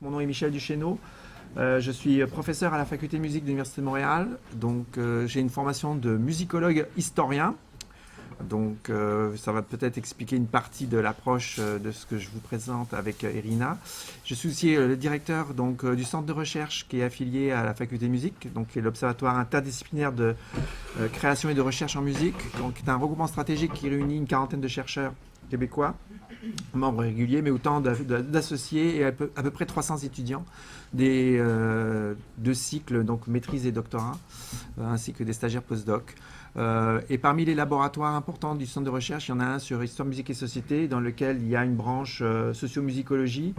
Mon nom est Michel Duchesneau. Je suis professeur à la faculté de musique de l'Université de Montréal. Donc, j'ai une formation de musicologue historien. Donc, ça va peut-être expliquer une partie de l'approche de ce que je vous présente avec Irina. Je suis aussi le directeur du centre de recherche qui est affilié à la faculté de musique, donc qui est l'Observatoire interdisciplinaire de création et de recherche en musique. Donc, c'est un regroupement stratégique qui réunit une quarantaine de chercheurs québécois, membres réguliers, mais autant d'associés et à peu près 300 étudiants des deux cycles, donc maîtrise et doctorat, ainsi que des stagiaires post-doc. Et parmi les laboratoires importants du centre de recherche, il y en a un sur histoire, musique et société, dans lequel il y a une branche sociomusicologie.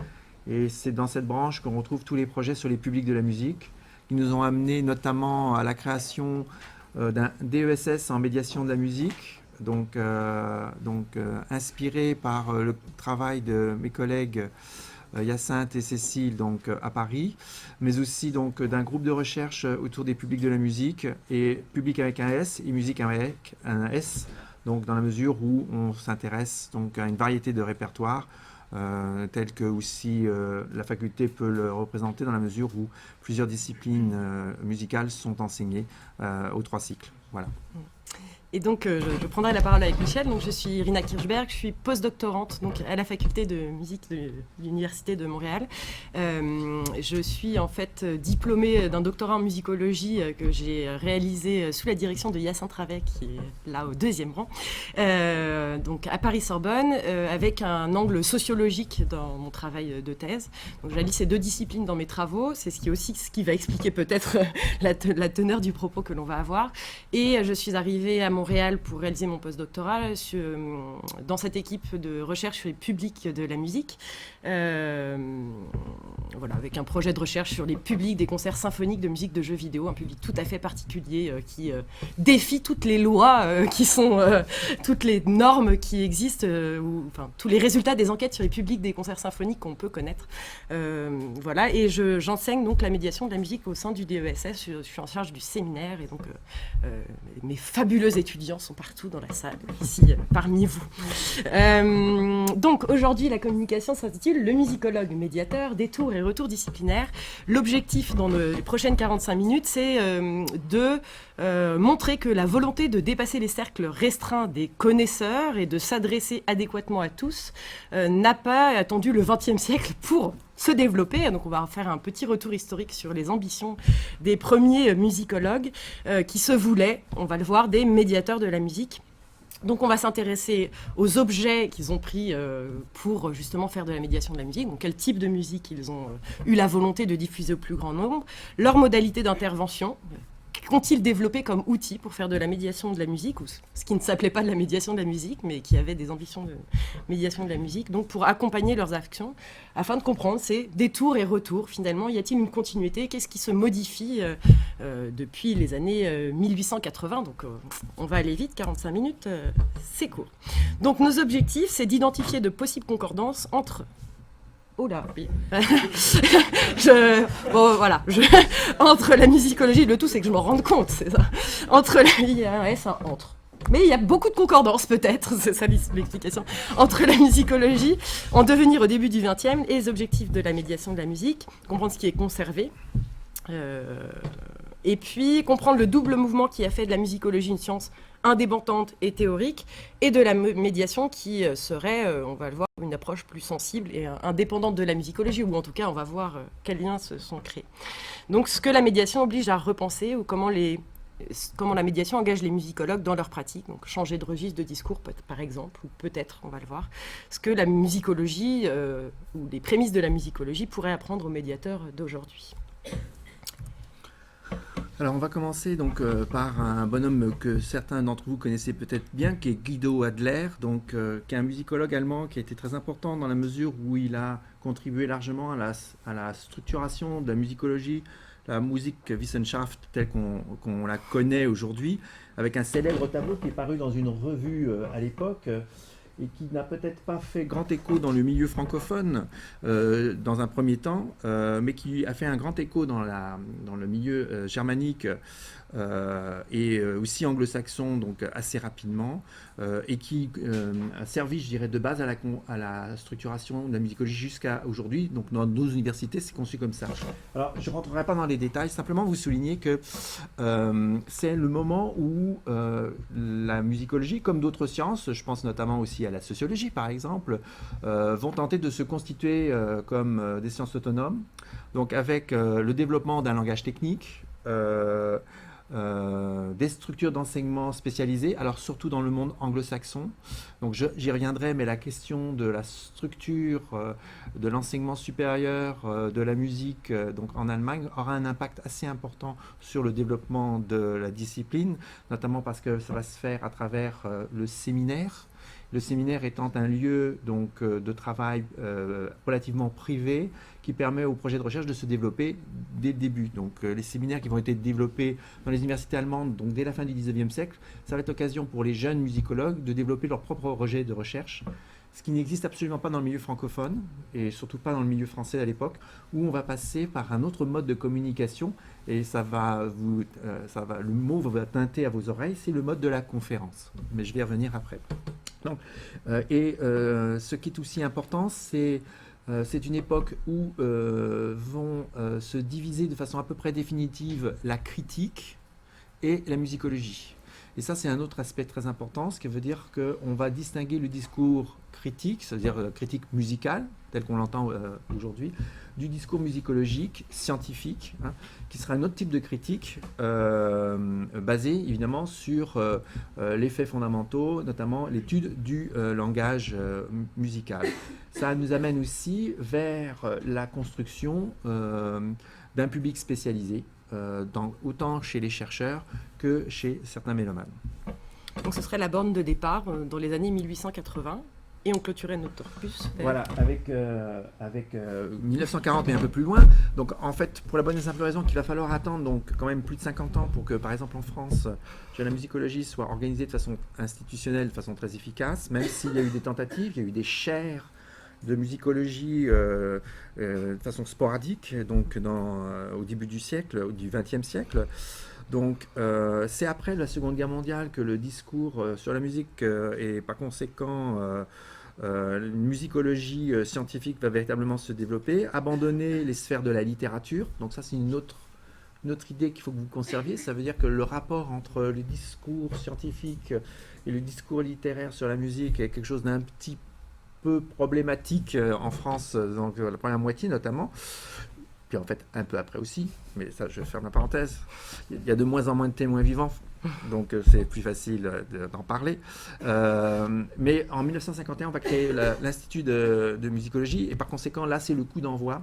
Et c'est dans cette branche qu'on retrouve tous les projets sur les publics de la musique, qui nous ont amené notamment à la création d'un DESS en médiation de la musique, inspiré par le travail de mes collègues Hyacinthe et Cécile à Paris, mais aussi d'un groupe de recherche autour des publics de la musique, et public avec un S et musique avec un S, donc dans la mesure où on s'intéresse à une variété de répertoires, tel que aussi la faculté peut le représenter dans la mesure où plusieurs disciplines musicales sont enseignées aux 3 cycles. Voilà. Et donc, je prendrai la parole avec Michel. Donc, je suis Irina Kirchberg, je suis postdoctorante à la faculté de musique de l'Université de Montréal. Je suis en fait diplômée d'un doctorat en musicologie que j'ai réalisé sous la direction de Hyacinthe Ravet, qui est là au 2e rang, donc à Paris-Sorbonne, avec un angle sociologique dans mon travail de thèse. Donc, j'allie ces 2 disciplines dans mes travaux. C'est ce qui va expliquer peut-être la teneur du propos que l'on va avoir. Et je suis arrivée à Montréal pour réaliser mon postdoctorat dans cette équipe de recherche sur les publics de la musique, avec un projet de recherche sur les publics des concerts symphoniques de musique de jeux vidéo, un public tout à fait particulier qui défie toutes les lois qui sont toutes les normes qui existent, tous les résultats des enquêtes sur les publics des concerts symphoniques qu'on peut connaître. Et j'enseigne donc la médiation de la musique au sein du DESS. Je suis en charge du séminaire et donc mes fabuleux étudiants sont partout dans la salle, ici, parmi vous. Donc, aujourd'hui, la communication s'intitule « Le musicologue médiateur, détour et retour disciplinaire ». L'objectif dans les prochaines 45 minutes, c'est de montrer que la volonté de dépasser les cercles restreints des connaisseurs et de s'adresser adéquatement à tous n'a pas attendu le XXe siècle pour se développer. Donc on va faire un petit retour historique sur les ambitions des premiers musicologues qui se voulaient, on va le voir, des médiateurs de la musique. Donc on va s'intéresser aux objets qu'ils ont pris pour justement faire de la médiation de la musique, donc quel type de musique ils ont eu la volonté de diffuser au plus grand nombre, leurs modalités d'intervention, qu'ont-ils développé comme outil pour faire de la médiation de la musique, ou ce qui ne s'appelait pas de la médiation de la musique, mais qui avait des ambitions de médiation de la musique, donc pour accompagner leurs actions, afin de comprendre ces détours et retours. Finalement, y a-t-il une continuité? Qu'est-ce qui se modifie depuis les années 1880? Donc on va aller vite, 45 minutes, c'est court. Donc nos objectifs, c'est d'identifier de possibles concordances entre... Oh là, oui. Entre la musicologie, le tout c'est que je m'en rende compte, c'est ça. Il y a un S, un entre. Mais il y a beaucoup de concordances peut-être, c'est ça l'explication, entre la musicologie en devenir au début du XXe et les objectifs de la médiation de la musique, comprendre ce qui est conservé, et puis comprendre le double mouvement qui a fait de la musicologie une science indépendante et théorique, et de la médiation qui serait, on va le voir, une approche plus sensible et indépendante de la musicologie, ou en tout cas on va voir quels liens se sont créés. Donc ce que la médiation oblige à repenser, ou comment la médiation engage les musicologues dans leur pratique, donc changer de registre de discours par exemple, ou peut-être, on va le voir, ce que la musicologie, ou les prémices de la musicologie pourraient apprendre aux médiateurs d'aujourd'hui. Alors on va commencer par un bonhomme que certains d'entre vous connaissez peut-être bien, qui est Guido Adler, qui est un musicologue allemand qui a été très important dans la mesure où il a contribué largement à la structuration de la musicologie, la Musikwissenschaft telle qu'on la connaît aujourd'hui, avec un célèbre tableau qui est paru dans une revue à l'époque, et qui n'a peut-être pas fait grand écho dans le milieu francophone dans un premier temps, mais qui a fait un grand écho dans le milieu germanique et aussi anglo-saxon, donc assez rapidement, et qui a servi, je dirais, de base à la structuration de la musicologie jusqu'à aujourd'hui. Donc dans nos universités, c'est conçu comme ça. Alors, je ne rentrerai pas dans les détails, simplement vous souligner que c'est le moment où la musicologie, comme d'autres sciences, je pense notamment aussi à la sociologie par exemple, vont tenter de se constituer comme des sciences autonomes, donc avec le développement d'un langage technique, des structures d'enseignement spécialisées, alors surtout dans le monde anglo-saxon. Donc j'y reviendrai, mais la question de la structure de l'enseignement supérieur de la musique donc en Allemagne aura un impact assez important sur le développement de la discipline, notamment parce que ça va se faire à travers le séminaire. Le séminaire étant un lieu donc, de travail relativement privé qui permet au projet de recherche de se développer dès le début. Donc les séminaires qui vont être développés dans les universités allemandes donc, dès la fin du XIXe siècle, ça va être l'occasion pour les jeunes musicologues de développer leur propre projet de recherche, ce qui n'existe absolument pas dans le milieu francophone et surtout pas dans le milieu français à l'époque, où on va passer par un autre mode de communication et le mot va teinter à vos oreilles, c'est le mode de la conférence. Mais je vais y revenir après. Donc, ce qui est aussi important, c'est une époque où vont se diviser de façon à peu près définitive la critique et la musicologie. Et ça, c'est un autre aspect très important, ce qui veut dire qu'on va distinguer le discours critique, c'est-à-dire critique musicale, tel qu'on l'entend aujourd'hui, du discours musicologique, scientifique, hein, qui sera un autre type de critique basé évidemment sur les faits fondamentaux, notamment l'étude du langage musical. Ça nous amène aussi vers la construction d'un public spécialisé, autant chez les chercheurs que chez certains mélomanes. Donc ce serait la borne de départ dans les années 1880. Et on clôturait notre corpus. Voilà, avec 1940 mais un peu plus loin. Donc en fait, pour la bonne et simple raison qu'il va falloir attendre donc quand même plus de 50 ans pour que, par exemple en France, la musicologie soit organisée de façon institutionnelle, de façon très efficace, même s'il y a eu des tentatives, il y a eu des chaires de musicologie de façon sporadique, donc au début du siècle, du XXe siècle. Donc c'est après la Seconde Guerre mondiale que le discours sur la musique et par conséquent une musicologie scientifique va véritablement se développer, abandonner les sphères de la littérature. Donc ça c'est une autre idée qu'il faut que vous conserviez. Ça veut dire que le rapport entre le discours scientifique et le discours littéraire sur la musique est quelque chose d'un petit peu problématique en France, donc la première moitié notamment. Puis en fait un peu après aussi, mais ça je ferme la parenthèse, il y a de moins en moins de témoins vivants, donc c'est plus facile d'en parler. Mais en 1951 on va créer l'Institut de musicologie et par conséquent là c'est le coup d'envoi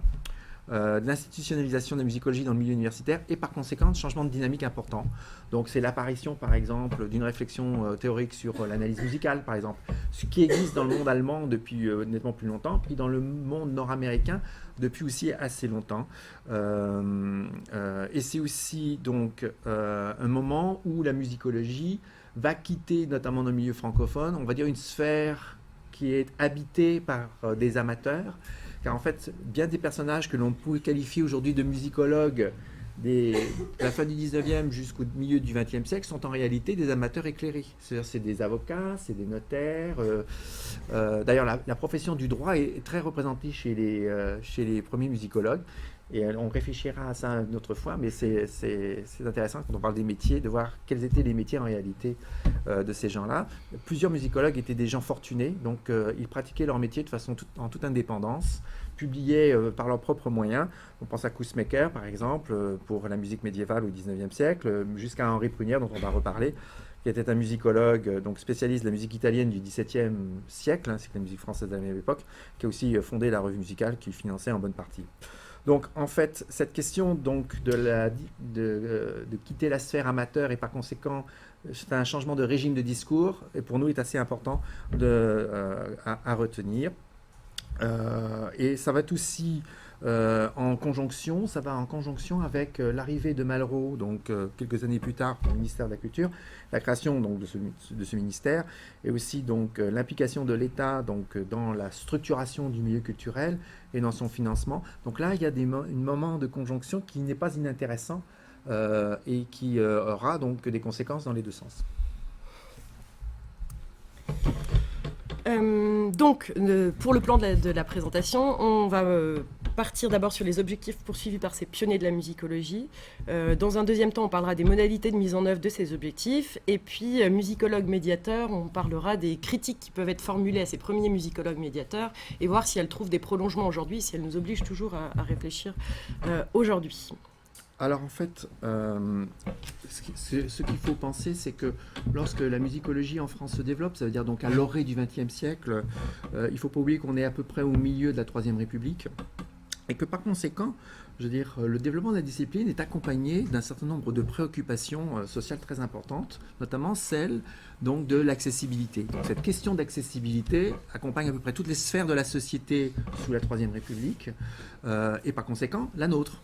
de l'institutionnalisation de la musicologie dans le milieu universitaire et par conséquent de changement de dynamique important. Donc c'est l'apparition par exemple d'une réflexion théorique sur l'analyse musicale par exemple, ce qui existe dans le monde allemand depuis nettement plus longtemps, puis dans le monde nord-américain depuis aussi assez longtemps. Et c'est aussi donc un moment où la musicologie va quitter notamment dans le milieu francophone, on va dire une sphère qui est habitée par des amateurs, car en fait, bien des personnages que l'on peut qualifier aujourd'hui de musicologues de la fin du 19e jusqu'au milieu du 20e siècle sont en réalité des amateurs éclairés. C'est-à-dire c'est des avocats, c'est des notaires. D'ailleurs, la profession du droit est très représentée chez les premiers musicologues. Et on réfléchira à ça une autre fois, mais c'est intéressant quand on parle des métiers, de voir quels étaient les métiers en réalité de ces gens-là. Plusieurs musicologues étaient des gens fortunés, donc ils pratiquaient leur métier de façon en toute indépendance, publiaient par leurs propres moyens. On pense à Coussemaker, par exemple, pour la musique médiévale au XIXe siècle, jusqu'à Henri Prunière, dont on va reparler, qui était un musicologue, donc spécialiste de la musique italienne du XVIIe siècle, ainsi que la musique française de la même époque, qui a aussi fondé la revue musicale qu'il finançait en bonne partie. Donc en fait, cette question donc, de quitter la sphère amateur et par conséquent, c'est un changement de régime de discours et pour nous est assez important à retenir. Et ça va être aussi en conjonction, ça va en conjonction avec l'arrivée de Malraux, donc quelques années plus tard, au ministère de la Culture, la création donc, de ce ministère, et aussi donc l'implication de l'État donc dans la structuration du milieu culturel et dans son financement. Donc là, il y a un moment de conjonction qui n'est pas inintéressant et qui aura donc des conséquences dans les deux sens. Donc, pour le plan de la présentation, on va partir d'abord sur les objectifs poursuivis par ces pionniers de la musicologie. Dans un deuxième temps, on parlera des modalités de mise en œuvre de ces objectifs. Et puis, musicologue médiateur, on parlera des critiques qui peuvent être formulées à ces premiers musicologues médiateurs et voir si elles trouvent des prolongements aujourd'hui, si elles nous obligent toujours à réfléchir aujourd'hui. Alors en fait, ce qu'il faut penser, c'est que lorsque la musicologie en France se développe, ça veut dire donc à l'orée du XXe siècle, il ne faut pas oublier qu'on est à peu près au milieu de la Troisième République, et que par conséquent, je veux dire, le développement de la discipline est accompagné d'un certain nombre de préoccupations sociales très importantes, notamment celle donc, de l'accessibilité. Donc, cette question d'accessibilité accompagne à peu près toutes les sphères de la société sous la Troisième République, et par conséquent la nôtre.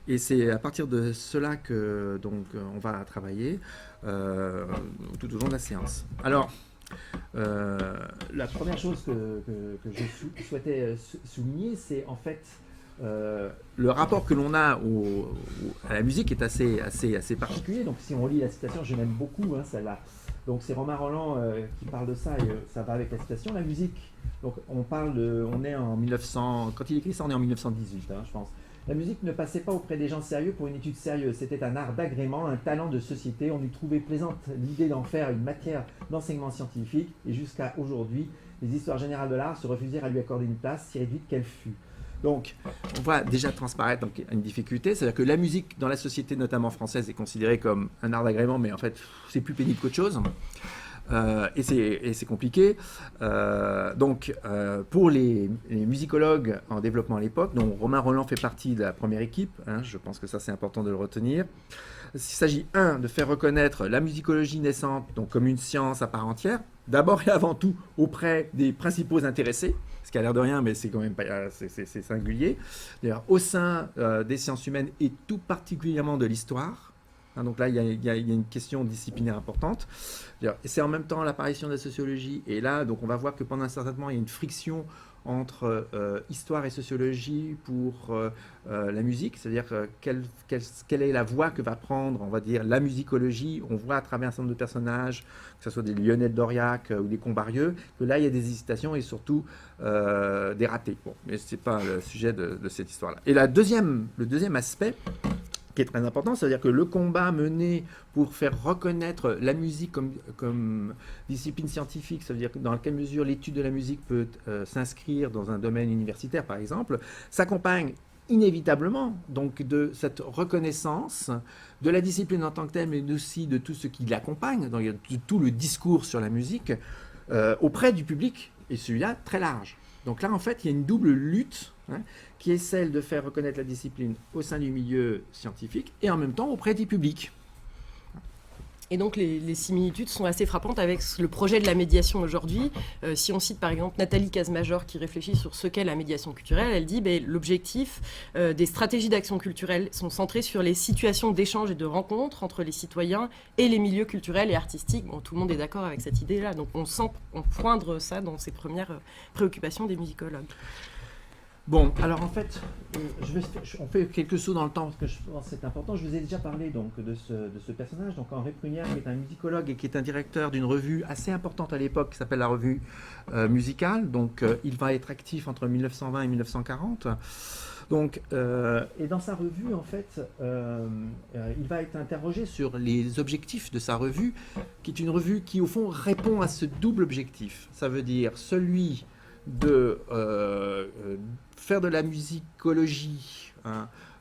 Et c'est à partir de cela que donc, on va travailler tout au long de la séance. Alors, la première chose que je souhaitais souligner, c'est en fait le rapport que l'on a à la musique est assez particulier. Donc, si on lit la citation, je l'aime beaucoup, celle-là. Donc, c'est Romain Rolland qui parle de ça et ça va avec la citation. La musique, donc, on est en 1900, quand il écrit ça, on est en 1918, je pense. La musique ne passait pas auprès des gens sérieux pour une étude sérieuse. C'était un art d'agrément, un talent de société. On lui trouvait plaisante l'idée d'en faire une matière d'enseignement scientifique. Et jusqu'à aujourd'hui, les histoires générales de l'art se refusèrent à lui accorder une place, si réduite qu'elle fût. Donc, on voit déjà transparaître donc, une difficulté. C'est-à-dire que la musique, dans la société notamment française, est considérée comme un art d'agrément, mais en fait, c'est plus pénible qu'autre chose. Et c'est compliqué. Pour les musicologues en développement à l'époque, dont Romain Rolland fait partie de la première équipe, je pense que ça c'est important de le retenir, il s'agit, de faire reconnaître la musicologie naissante donc, comme une science à part entière, d'abord et avant tout auprès des principaux intéressés, ce qui a l'air de rien, mais c'est quand même pas, c'est singulier, d'ailleurs au sein des sciences humaines et tout particulièrement de l'histoire. Donc là, il y a une question disciplinaire importante. Et c'est en même temps l'apparition de la sociologie. Et là, donc, on va voir que pendant un certain temps, il y a une friction entre histoire et sociologie pour la musique. C'est-à-dire quelle est la voie que va prendre, on va dire, la musicologie. On voit à travers un certain nombre de personnages, que ce soit des Lionel d'Auriac ou des Combarieux, que là, il y a des hésitations et surtout des ratés. Bon, mais ce n'est pas le sujet de cette histoire-là. Et le deuxième aspect, qui est très important, c'est-à-dire que le combat mené pour faire reconnaître la musique comme discipline scientifique, ça veut dire dans quelle mesure l'étude de la musique peut s'inscrire dans un domaine universitaire, par exemple, s'accompagne inévitablement donc de cette reconnaissance de la discipline en tant que telle, mais aussi de tout ce qui l'accompagne, de tout le discours sur la musique auprès du public, et celui-là très large. Donc là, en fait, il y a une double lutte qui est celle de faire reconnaître la discipline au sein du milieu scientifique et en même temps auprès des publics. Et donc les similitudes sont assez frappantes avec le projet de la médiation aujourd'hui. Si on cite par exemple Nathalie Casemajor qui réfléchit sur ce qu'est la médiation culturelle, elle dit l'objectif des stratégies d'action culturelle sont centrées sur les situations d'échange et de rencontre entre les citoyens et les milieux culturels et artistiques. Bon, tout le monde est d'accord avec cette idée-là, donc on sent poindre ça dans ces premières préoccupations des musicologues. Bon, alors en fait, on fait quelques sauts dans le temps parce que je pense que c'est important. Je vous ai déjà parlé donc, de ce personnage, donc Henri Prunière, qui est un musicologue et qui est un directeur d'une revue assez importante à l'époque qui s'appelle la Revue Musicale. Donc il va être actif entre 1920 et 1940. Donc, et dans sa revue, en fait, il va être interrogé sur les objectifs de sa revue, qui est une revue qui, au fond, répond à ce double objectif. Ça veut dire celui de faire de la musicologie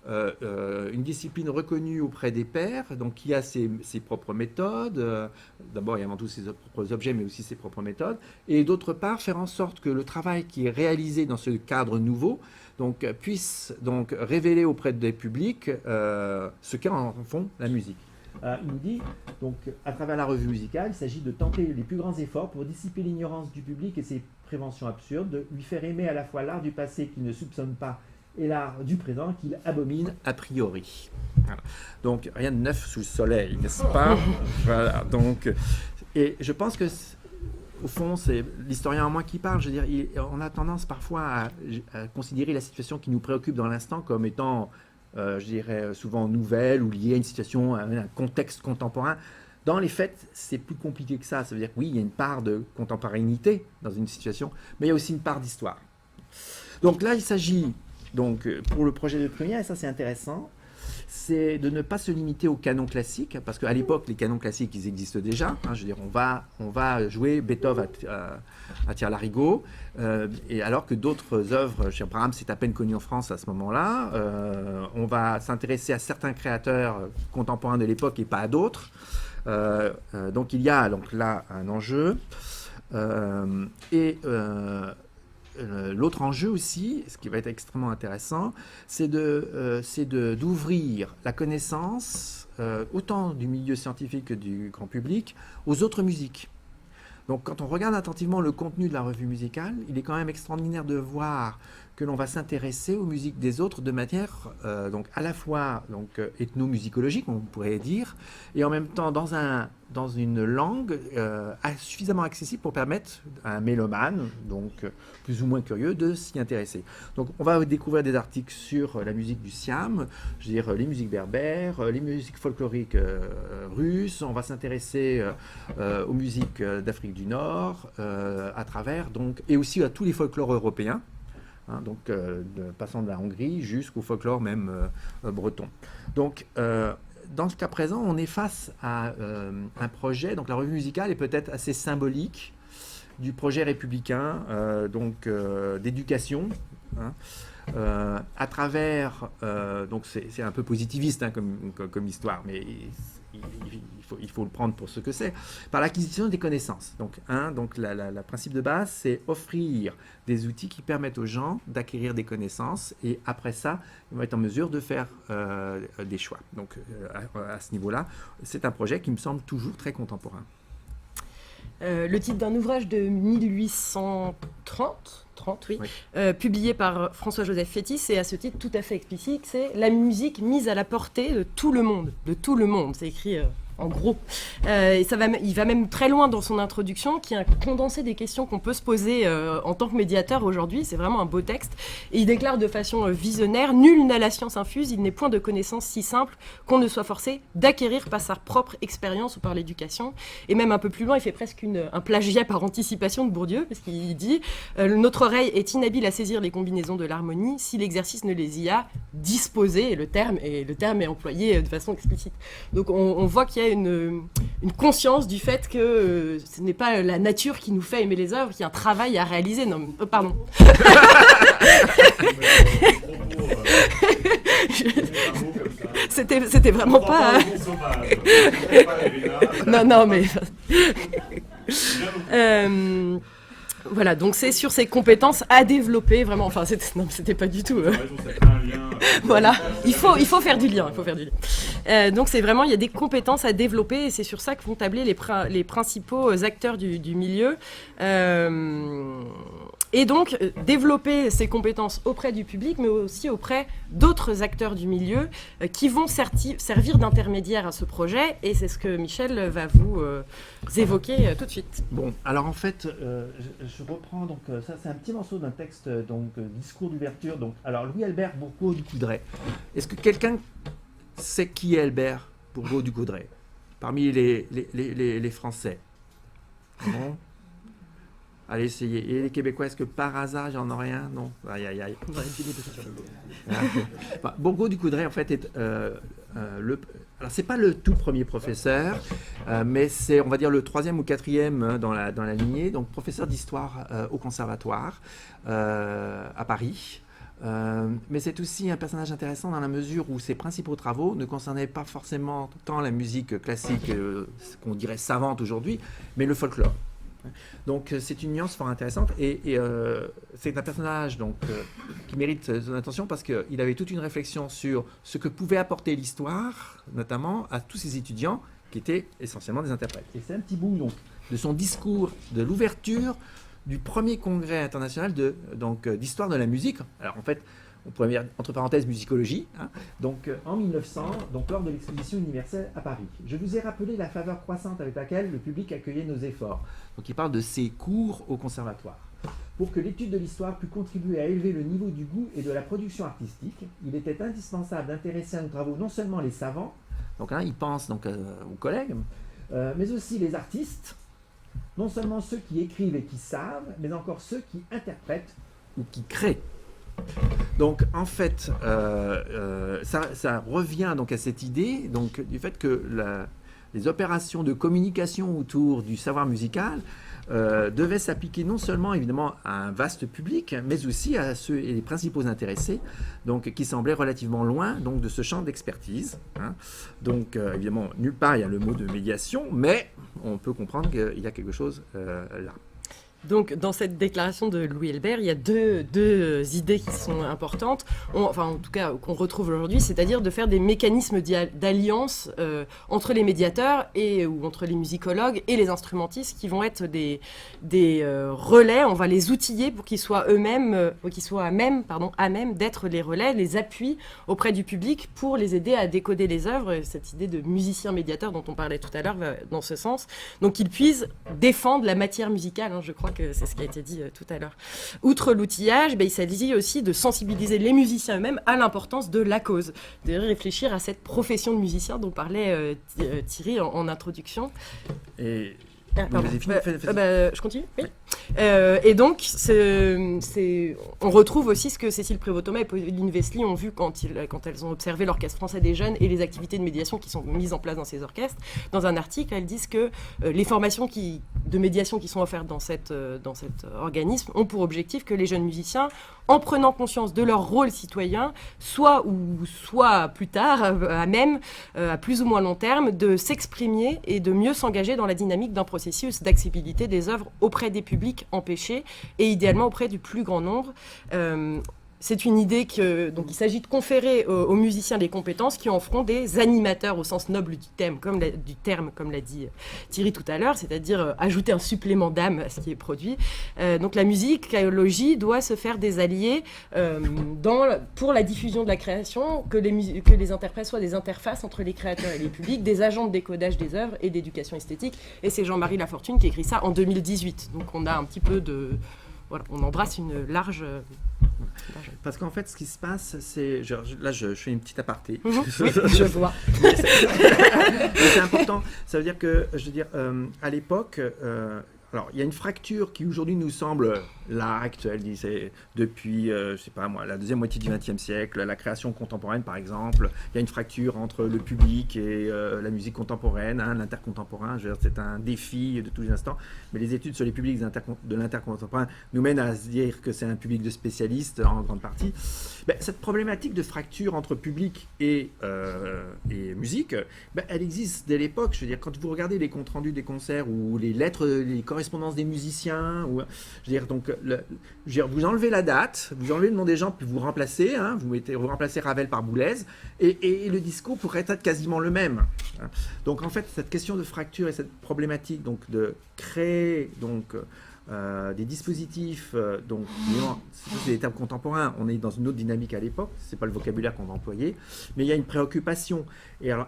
une discipline reconnue auprès des pairs, donc qui a ses propres méthodes, d'abord et avant tout ses propres objets, mais aussi ses propres méthodes, et d'autre part faire en sorte que le travail qui est réalisé dans ce cadre nouveau donc, puisse donc révéler auprès des publics ce qu'est en fond la musique. Il nous dit, donc, à travers la revue musicale, il s'agit de tenter les plus grands efforts pour dissiper l'ignorance du public et ses préventions absurdes, de lui faire aimer à la fois l'art du passé qu'il ne soupçonne pas et l'art du présent qu'il abomine a priori. Voilà. Donc rien de neuf sous le soleil, n'est-ce pas? Voilà. Donc, et je pense que au fond, c'est l'historien en moi qui parle. Je veux dire, on a tendance parfois à considérer la situation qui nous préoccupe dans l'instant comme étant, je dirais, souvent nouvelle ou liée à une situation, à un contexte contemporain. Dans les faits, c'est plus compliqué que ça. Ça veut dire que oui, il y a une part de contemporanéité dans une situation, mais il y a aussi une part d'histoire. Donc là, il s'agit, donc, pour le projet de première, et ça c'est intéressant, c'est de ne pas se limiter aux canons classiques, parce qu'à l'époque, les canons classiques, ils existent déjà. Hein, je veux dire, on va jouer Beethoven à tire-larigot, et alors que d'autres œuvres, chez Brahms, c'est à peine connu en France à ce moment-là. On va s'intéresser à certains créateurs contemporains de l'époque et pas à d'autres. Donc il y a donc là un enjeu. L'autre enjeu aussi, ce qui va être extrêmement intéressant, c'est d'ouvrir la connaissance, autant du milieu scientifique que du grand public, aux autres musiques. Donc quand on regarde attentivement le contenu de la revue musicale, il est quand même extraordinaire de voir que l'on va s'intéresser aux musiques des autres de manière donc à la fois donc, ethnomusicologique, on pourrait dire, et en même temps dans une langue suffisamment accessible pour permettre à un mélomane, donc plus ou moins curieux, de s'y intéresser. Donc on va découvrir des articles sur la musique du Siam, je veux dire les musiques berbères, les musiques folkloriques russes, on va s'intéresser aux musiques d'Afrique du Nord, à travers, donc, et aussi à tous les folklores européens. Hein, donc, passant de la Hongrie jusqu'au folklore même breton. Donc, dans ce cas présent, on est face à un projet, donc la revue musicale est peut-être assez symbolique du projet républicain, donc d'éducation, hein, à travers, donc c'est un peu positiviste hein, comme histoire, mais il faut le prendre pour ce que c'est, par l'acquisition des connaissances. Donc, le principe de base, c'est offrir des outils qui permettent aux gens d'acquérir des connaissances et après ça, ils vont être en mesure de faire des choix. Donc, à ce niveau-là, c'est un projet qui me semble toujours très contemporain. Le titre d'un ouvrage de 1830, oui. Publié par François-Joseph Fétis, c'est à ce titre tout à fait explicite, c'est « La musique mise à la portée de tout le monde ». De tout le monde, c'est écrit en gros. Et il va même très loin dans son introduction, qui est un condensé des questions qu'on peut se poser en tant que médiateur aujourd'hui. C'est vraiment un beau texte. Et il déclare de façon visionnaire « Nul n'a la science infuse, il n'est point de connaissance si simple qu'on ne soit forcé d'acquérir par sa propre expérience ou par l'éducation. » Et même un peu plus loin, il fait presque un plagiat par anticipation de Bourdieu, parce qu'il dit « Notre oreille est inhabile à saisir les combinaisons de l'harmonie si l'exercice ne les y a disposées. » Et le terme est employé de façon explicite. Donc on voit qu'il y a une conscience du fait que ce n'est pas la nature qui nous fait aimer les œuvres, qu'il y a un travail à réaliser. Non, pardon. C'était vraiment pas... non, mais... Voilà, donc c'est sur ces compétences à développer, vraiment, enfin, c'était pas du tout... Voilà, il faut faire du lien, donc c'est vraiment, il y a des compétences à développer et c'est sur ça que vont tabler les principaux acteurs du milieu. Et donc, développer ces compétences auprès du public, mais aussi auprès d'autres acteurs du milieu qui vont servir d'intermédiaire à ce projet. Et c'est ce que Michel va vous évoquer tout de suite. Bon, alors en fait, je reprends, donc ça c'est un petit morceau d'un texte, donc discours d'ouverture. Donc, alors Louis-Albert Bourgault du Coudray. Est-ce que quelqu'un sait qui est Albert Bourgault du Coudray parmi les Français? Bon. Allez, essayez. Et les Québécois, est-ce que par hasard, j'en ai rien? Non. Aïe, aïe, aïe. Bourgault du Coudray, en fait, est alors, c'est pas le tout premier professeur, mais c'est, on va dire, le 3e ou 4e dans la lignée. Donc, professeur d'histoire au conservatoire à Paris. Mais c'est aussi un personnage intéressant dans la mesure où ses principaux travaux ne concernaient pas forcément tant la musique classique, qu'on dirait savante aujourd'hui, mais le folklore. Donc c'est une nuance fort intéressante et c'est un personnage donc, qui mérite son attention parce qu'il avait toute une réflexion sur ce que pouvait apporter l'histoire, notamment à tous ses étudiants qui étaient essentiellement des interprètes. Et c'est un petit bout donc, de son discours de l'ouverture du premier congrès international d'histoire de la musique. Alors en fait, on pourrait dire entre parenthèses musicologie, hein, donc en 1900, donc lors de l'exposition universelle à Paris. Je vous ai rappelé la faveur croissante avec laquelle le public accueillait nos efforts. Donc il parle de ses cours au conservatoire. Pour que l'étude de l'histoire pût contribuer à élever le niveau du goût et de la production artistique, il était indispensable d'intéresser à nos travaux non seulement les savants, donc il pense donc aux collègues, mais aussi les artistes, non seulement ceux qui écrivent et qui savent, mais encore ceux qui interprètent ou qui créent. Donc en fait, ça revient donc à cette idée donc, du fait que les opérations de communication autour du savoir musical devaient s'appliquer non seulement évidemment à un vaste public, mais aussi à ceux et les principaux intéressés, donc qui semblaient relativement loin donc de ce champ d'expertise. Hein. Donc évidemment nulle part il y a le mot de médiation, mais on peut comprendre qu'il y a quelque chose là. Donc, dans cette déclaration de Louis Helbert, il y a deux idées qui sont importantes, enfin en tout cas qu'on retrouve aujourd'hui, c'est-à-dire de faire des mécanismes d'alliance entre les médiateurs ou entre les musicologues et les instrumentistes qui vont être des relais. On va les outiller pour qu'ils soient eux-mêmes, à même d'être les relais, les appuis auprès du public pour les aider à décoder les œuvres. Et cette idée de musicien médiateur dont on parlait tout à l'heure va dans ce sens. Donc, qu'ils puissent défendre la matière musicale, hein, je crois que c'est ce qui a été dit tout à l'heure. Outre l'outillage, il s'agit aussi de sensibiliser les musiciens eux-mêmes à l'importance de la cause, de réfléchir à cette profession de musicien dont parlait Thierry en introduction. Et je continue, oui. Et donc, on retrouve aussi ce que Cécile Prévost-Thomas et Pauline Vesely ont vu quand elles ont observé l'Orchestre français des jeunes et les activités de médiation qui sont mises en place dans ces orchestres. Dans un article, elles disent que les formations de médiation qui sont offertes dans cet organisme ont pour objectif que les jeunes musiciens, en prenant conscience de leur rôle citoyen, soit plus tard, à plus ou moins long terme, de s'exprimer et de mieux s'engager dans la dynamique d'un processus d'accessibilité des œuvres auprès des publics empêchés et idéalement auprès du plus grand nombre. C'est une idée donc il s'agit de conférer aux musiciens des compétences qui en feront des animateurs au sens noble du terme, comme l'a dit Thierry tout à l'heure, c'est-à-dire ajouter un supplément d'âme à ce qui est produit. Donc la musicologie doit se faire des alliés pour la diffusion de la création, que les interprètes soient des interfaces entre les créateurs et les publics, des agents de décodage des œuvres et d'éducation esthétique. Et c'est Jean-Marie Lafortune qui écrit ça en 2018. Donc on a un petit peu de... Voilà, on embrasse une large... Parce qu'en fait, ce qui se passe, c'est... Là, je fais une petite aparté. Oui, je vois. C'est important. Ça veut dire que, à l'époque... alors, il y a une fracture qui aujourd'hui nous semble l'art actuel, depuis, je sais pas moi, la deuxième moitié du XXe siècle, la création contemporaine par exemple. Il y a une fracture entre le public et la musique contemporaine, hein, l'intercontemporain. C'est un défi de tous les instants. Mais les études sur les publics de l'intercontemporain nous mènent à se dire que c'est un public de spécialistes en grande partie. Cette problématique de fracture entre public et musique, elle existe dès l'époque. Je veux dire, quand vous regardez les comptes rendus des concerts ou les lettres, les correspondances des musiciens, vous enlevez la date, vous enlevez le nom des gens, puis vous remplacez, hein, vous remplacez Ravel par Boulez, et le discours pourrait être quasiment le même. Hein. Donc en fait, cette question de fracture et cette problématique donc, de créer des dispositifs, c'est des termes contemporains, on est dans une autre dynamique à l'époque, c'est pas le vocabulaire qu'on va employer, mais il y a une préoccupation. Et alors,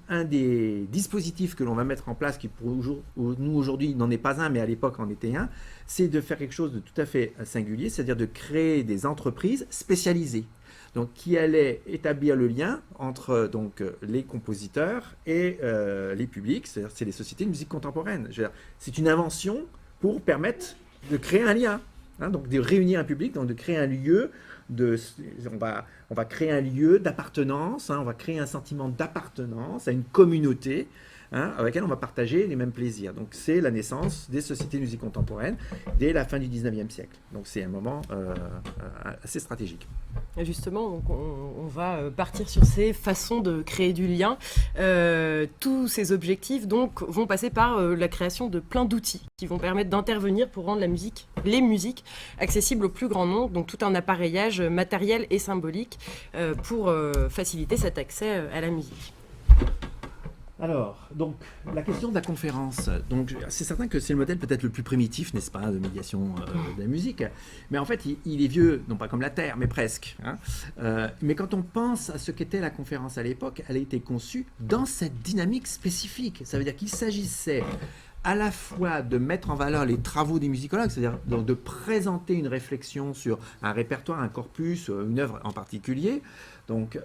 un des dispositifs que l'on va mettre en place, qui pour nous aujourd'hui n'en est pas un, mais à l'époque en était un, c'est de faire quelque chose de tout à fait singulier, c'est-à-dire de créer des entreprises spécialisées. Donc, qui allaient établir le lien entre les compositeurs et les publics, c'est-à-dire c'est les sociétés de musique contemporaine. C'est une invention pour permettre de créer un lien, hein, donc de réunir un public, donc de créer un lieu, on va créer un lieu d'appartenance, hein, on va créer un sentiment d'appartenance à une communauté, hein, avec laquelle on va partager les mêmes plaisirs. Donc c'est la naissance des sociétés de musique contemporaine dès la fin du 19e siècle. Donc c'est un moment assez stratégique. Et justement, donc on va partir sur ces façons de créer du lien. Tous ces objectifs donc, vont passer par la création de plein d'outils qui vont permettre d'intervenir pour rendre les musiques accessibles au plus grand nombre. Donc tout un appareillage matériel et symbolique pour faciliter cet accès à la musique. Alors, donc, la question de la conférence. Donc, c'est certain que c'est le modèle peut-être le plus primitif, n'est-ce pas, de médiation de la musique. Mais en fait, il est vieux, non pas comme la Terre, mais presque. Hein. Mais quand on pense à ce qu'était la conférence à l'époque, elle a été conçue dans cette dynamique spécifique. Ça veut dire qu'il s'agissait à la fois de mettre en valeur les travaux des musicologues, c'est-à-dire donc de présenter une réflexion sur un répertoire, un corpus, une œuvre en particulier. Donc,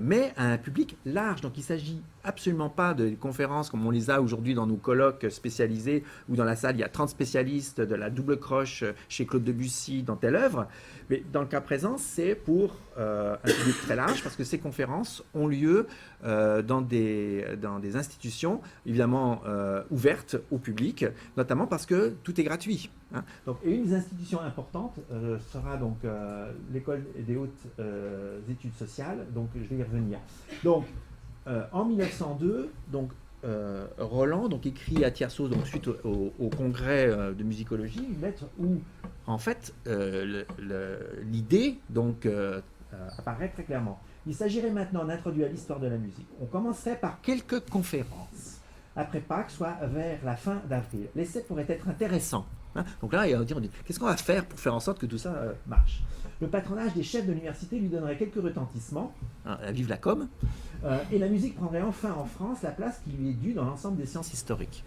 mais à un public large. Donc il ne s'agit absolument pas de conférences comme on les a aujourd'hui dans nos colloques spécialisés, où dans la salle il y a 30 spécialistes de la double croche chez Claude Debussy dans telle œuvre. Mais dans le cas présent, c'est pour un public très large, parce que ces conférences ont lieu dans des institutions évidemment ouvertes au public, notamment parce que tout est gratuit. Hein. Donc, et une des institutions importantes sera donc l'école des hautes études sociales, donc je vais y revenir. Donc en 1902, donc, Roland donc, écrit à Tiersos, donc, suite au congrès de musicologie, une lettre où en fait l'idée donc, apparaît très clairement. Il s'agirait maintenant d'introduire l'histoire de la musique. On commencerait par quelques conférences après Pâques, soit vers la fin d'avril. L'essai pourrait être intéressant. Hein. Donc là, on dit qu'est-ce qu'on va faire pour faire en sorte que tout ça marche. Le patronage des chefs de l'université lui donnerait quelques retentissements, hein, vive la com, et la musique prendrait enfin en France la place qui lui est due dans l'ensemble des sciences historiques.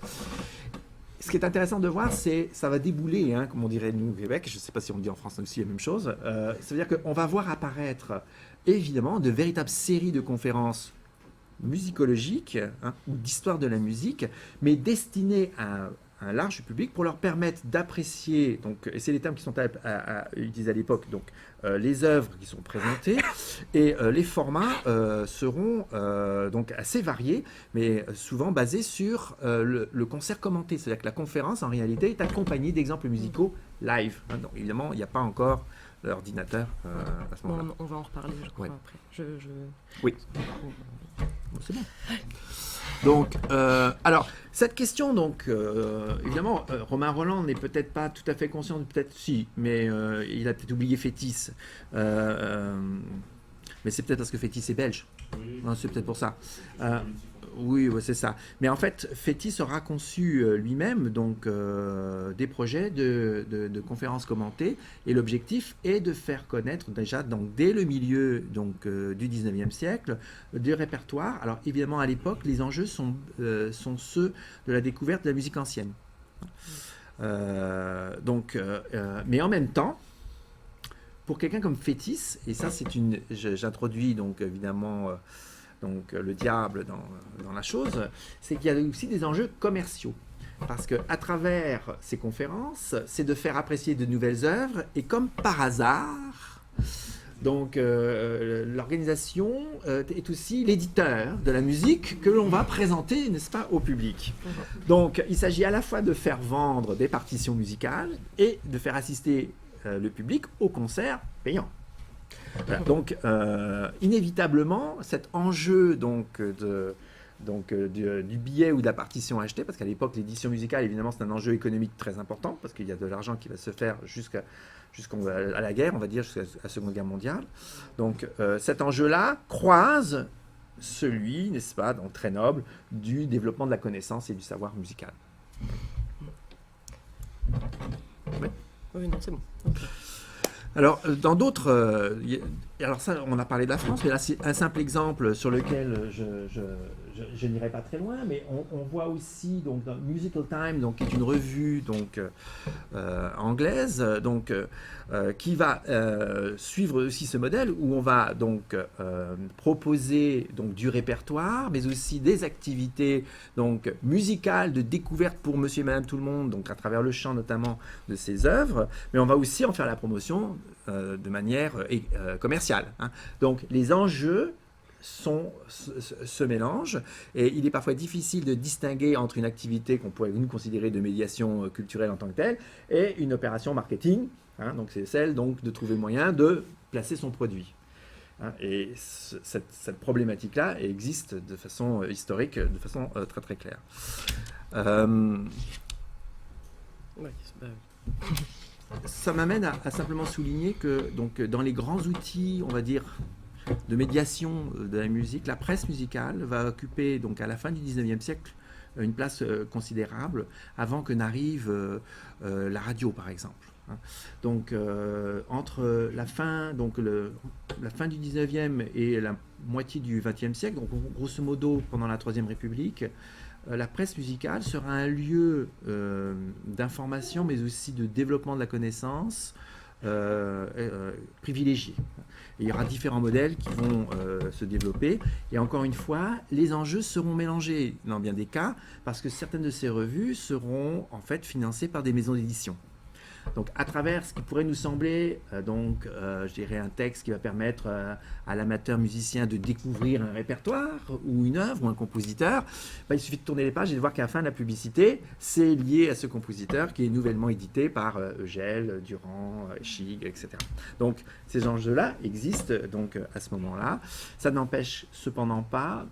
Ce qui est intéressant de voir, c'est ça va débouler, hein, comme on dirait nous au Québec, je ne sais pas si on dit en France aussi la même chose, ça veut dire qu'on va voir apparaître évidemment de véritables séries de conférences musicologiques, hein, ou d'histoire de la musique, mais destinées à un large public pour leur permettre d'apprécier, donc, et c'est les termes qui sont à utiliser à l'époque, donc les œuvres qui sont présentées, et les formats seront donc assez variés, mais souvent basés sur le concert commenté, c'est-à-dire que la conférence en réalité est accompagnée d'exemples musicaux live. Hein, donc évidemment, il n'y a pas encore l'ordinateur à ce moment-là. On va en reparler, je crois, après. Oui. Bon, c'est bon. Donc, alors, cette question, donc, évidemment, Romain Rolland n'est peut-être pas tout à fait conscient, peut-être si, mais il a peut-être oublié Fétis. Mais c'est peut-être parce que Fétis est belge. Oui. Non, c'est peut-être pour ça. Oui, ouais, c'est ça. Mais en fait, Fétis aura conçu lui-même donc des projets de conférences commentées, et l'objectif est de faire connaître déjà donc dès le milieu donc du 19e siècle du répertoire. Alors évidemment à l'époque, les enjeux sont ceux de la découverte de la musique ancienne. Mais en même temps, pour quelqu'un comme Fétis, et ça c'est j'introduis donc évidemment donc le diable dans la chose, c'est qu'il y a aussi des enjeux commerciaux. Parce qu'à travers ces conférences, c'est de faire apprécier de nouvelles œuvres, et comme par hasard, donc l'organisation est aussi l'éditeur de la musique que l'on va présenter, n'est-ce pas, au public. Donc il s'agit à la fois de faire vendre des partitions musicales et de faire assister le public au concert payant. Voilà. Donc, inévitablement, cet enjeu donc, du billet ou de la partition achetée, parce qu'à l'époque, l'édition musicale, évidemment, c'est un enjeu économique très important, parce qu'il y a de l'argent qui va se faire jusqu'à la guerre, on va dire, jusqu'à la Seconde Guerre mondiale. Donc, cet enjeu-là croise celui, n'est-ce pas, donc très noble, du développement de la connaissance et du savoir musical. Oui, oui, non, c'est bon. Okay. Alors, dans d'autres... alors ça, on a parlé de la France, mais là, c'est un simple exemple sur lequel je n'irai pas très loin, mais on voit aussi donc, dans Musical Time, donc, qui est une revue donc, anglaise, donc, qui va suivre aussi ce modèle, où on va donc, proposer donc, du répertoire, mais aussi des activités donc, musicales de découverte pour monsieur et madame tout le monde, donc à travers le chant notamment de ses œuvres, mais on va aussi en faire la promotion de manière commerciale. Hein. Donc les enjeux se mélangent, et il est parfois difficile de distinguer entre une activité qu'on pourrait nous considérer de médiation culturelle en tant que telle et une opération marketing. Hein. Donc c'est celle donc, de trouver le moyen de placer son produit. Hein. Et cette problématique-là existe de façon historique, de façon très très claire. Ça m'amène à simplement souligner que donc, dans les grands outils, on va dire, de médiation de la musique, la presse musicale va occuper donc à la fin du 19e siècle une place considérable avant que n'arrive la radio par exemple. Donc entre la fin, la fin du 19e et la moitié du 20e siècle, donc grosso modo pendant la Troisième République, la presse musicale sera un lieu d'information mais aussi de développement de la connaissance privilégié. Et il y aura différents modèles qui vont se développer. Et encore une fois, les enjeux seront mélangés dans bien des cas, parce que certaines de ces revues seront en fait financées par des maisons d'édition. Donc à travers ce qui pourrait nous sembler, je dirais un texte qui va permettre à l'amateur musicien de découvrir un répertoire ou une œuvre ou un compositeur, il suffit de tourner les pages et de voir qu'à la fin de la publicité, c'est lié à ce compositeur qui est nouvellement édité par Eugèle, Durand, Chig, etc. Donc ces enjeux-là existent donc à ce moment-là. Ça n'empêche cependant pas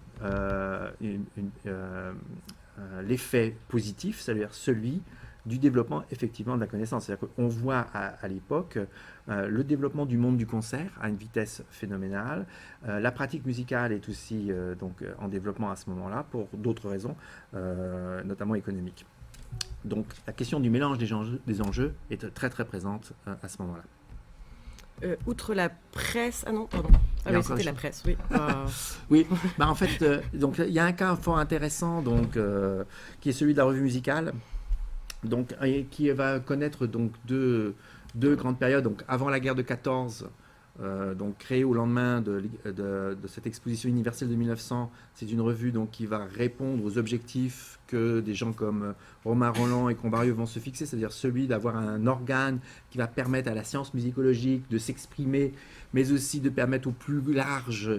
l'effet positif, c'est-à-dire celui du développement effectivement de la connaissance. C'est-à-dire qu'on voit à l'époque le développement du monde du concert à une vitesse phénoménale. La pratique musicale est aussi en développement à ce moment-là pour d'autres raisons, notamment économiques. Donc la question du mélange des enjeux est très très présente à ce moment-là. Outre la presse... Ah non, pardon. Ah oui, c'était la presse, oui. Oui, en fait, il y a un cas fort intéressant qui est celui de la revue musicale. Donc, qui va connaître donc deux grandes périodes. Donc, avant la guerre de 14, créée au lendemain de cette exposition universelle de 1900, c'est une revue qui va répondre aux objectifs que des gens comme Romain Rolland et Combarieu vont se fixer, c'est-à-dire celui d'avoir un organe qui va permettre à la science musicologique de s'exprimer, mais aussi de permettre au plus large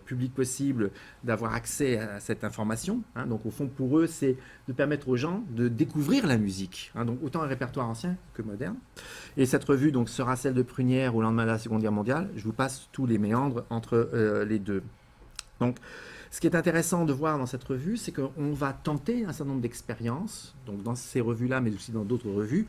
public possible d'avoir accès à cette information. Donc au fond, pour eux, c'est de permettre aux gens de découvrir la musique, donc autant un répertoire ancien que moderne. Et cette revue sera celle de Prunière au lendemain de la Seconde Guerre mondiale. Je vous passe tous les méandres entre les deux. Donc, ce qui est intéressant de voir dans cette revue, c'est qu'on va tenter un certain nombre d'expériences, donc dans ces revues-là, mais aussi dans d'autres revues,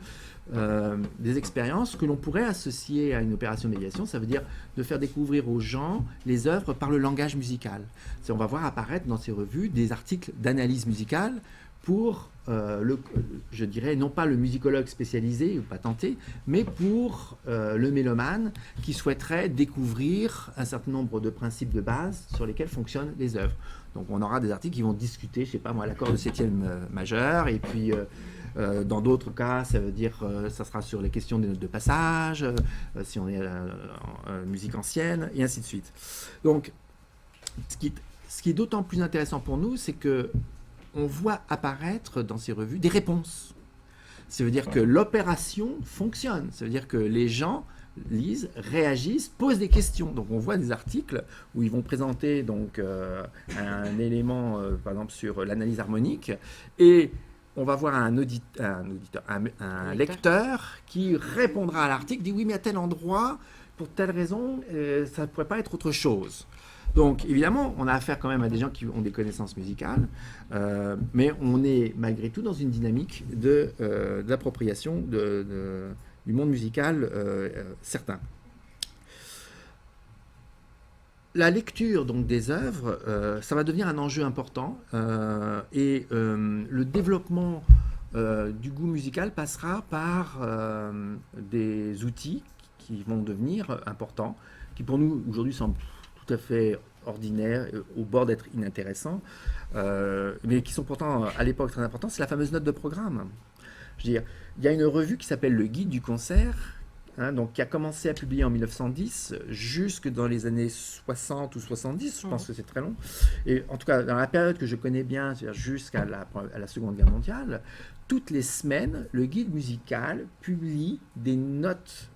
des expériences que l'on pourrait associer à une opération de médiation. Ça veut dire de faire découvrir aux gens les œuvres par le langage musical. On va voir apparaître dans ces revues des articles d'analyse musicale pour, je dirais, non pas le musicologue spécialisé ou patenté, mais pour le mélomane qui souhaiterait découvrir un certain nombre de principes de base sur lesquels fonctionnent les œuvres. Donc on aura des articles qui vont discuter, je sais pas moi, l'accord de septième majeur, et puis dans d'autres cas, ça veut dire, ça sera sur les questions des notes de passage, si on est en musique ancienne, et ainsi de suite. Donc, ce qui est d'autant plus intéressant pour nous, c'est que on voit apparaître dans ces revues des réponses. Ça veut dire que l'opération fonctionne. Ça veut dire que les gens lisent, réagissent, posent des questions. Donc on voit des articles où ils vont présenter un élément, par exemple sur l'analyse harmonique, et on va voir un lecteur qui répondra à l'article, dit oui mais à tel endroit, pour telle raison, ça ne pourrait pas être autre chose. Donc, évidemment, on a affaire quand même à des gens qui ont des connaissances musicales, mais on est malgré tout dans une dynamique d'appropriation du monde musical certain. La lecture des œuvres, ça va devenir un enjeu important, et le développement du goût musical passera par des outils qui vont devenir importants, qui pour nous aujourd'hui semblent tout à fait ordinaires, au bord d'être inintéressants, mais qui sont pourtant à l'époque très importants. C'est la fameuse note de programme. Je veux dire, il y a une revue qui s'appelle Le Guide du concert, qui a commencé à publier en 1910 jusque dans les années 60 ou 70, je pense que c'est très long. Et en tout cas, dans la période que je connais bien, c'est-à-dire jusqu'à la Seconde Guerre mondiale, toutes les semaines, le guide musical publie des notes,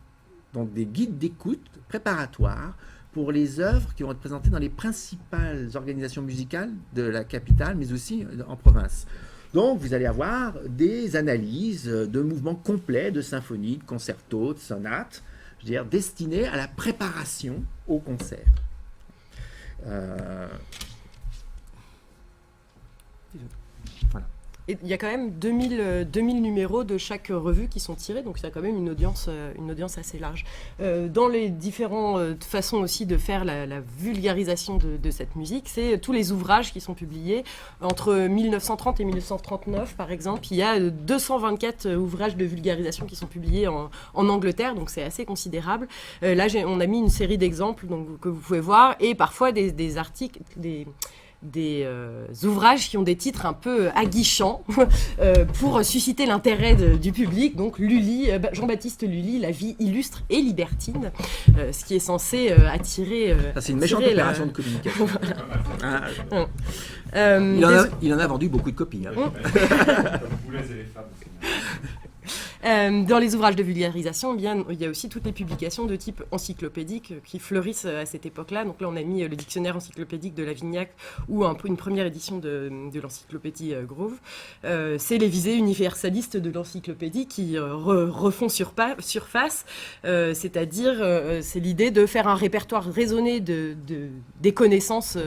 donc des guides d'écoute préparatoires pour les œuvres qui vont être présentées dans les principales organisations musicales de la capitale, mais aussi en province. Donc, vous allez avoir des analyses de mouvements complets, de symphonies, de concertos, de sonates, je veux dire, destinées à la préparation au concert. Voilà. Et il y a quand même 2000 numéros de chaque revue qui sont tirés, donc il y a quand même une audience assez large. Dans les différentes façons aussi de faire la vulgarisation de cette musique, c'est tous les ouvrages qui sont publiés. Entre 1930 et 1939, par exemple, il y a 224 ouvrages de vulgarisation qui sont publiés en Angleterre, donc c'est assez considérable. Là, on a mis une série d'exemples donc, que vous pouvez voir, et parfois des articles, des ouvrages qui ont des titres un peu aguichants pour susciter l'intérêt du public. Donc Lully, Jean-Baptiste Lully, La vie illustre et libertine, ce qui est censé attirer... Ça, c'est une méchante opération de communication. Voilà. Il en a vendu beaucoup de copies. Hein. Comme Boulez et les femmes. Dans les ouvrages de vulgarisation, eh bien, il y a aussi toutes les publications de type encyclopédique qui fleurissent à cette époque-là. Donc là, on a mis le dictionnaire encyclopédique de Lavignac ou une première édition de l'encyclopédie Grove. C'est les visées universalistes de l'encyclopédie qui refont surface, c'est-à-dire c'est l'idée de faire un répertoire raisonné des connaissances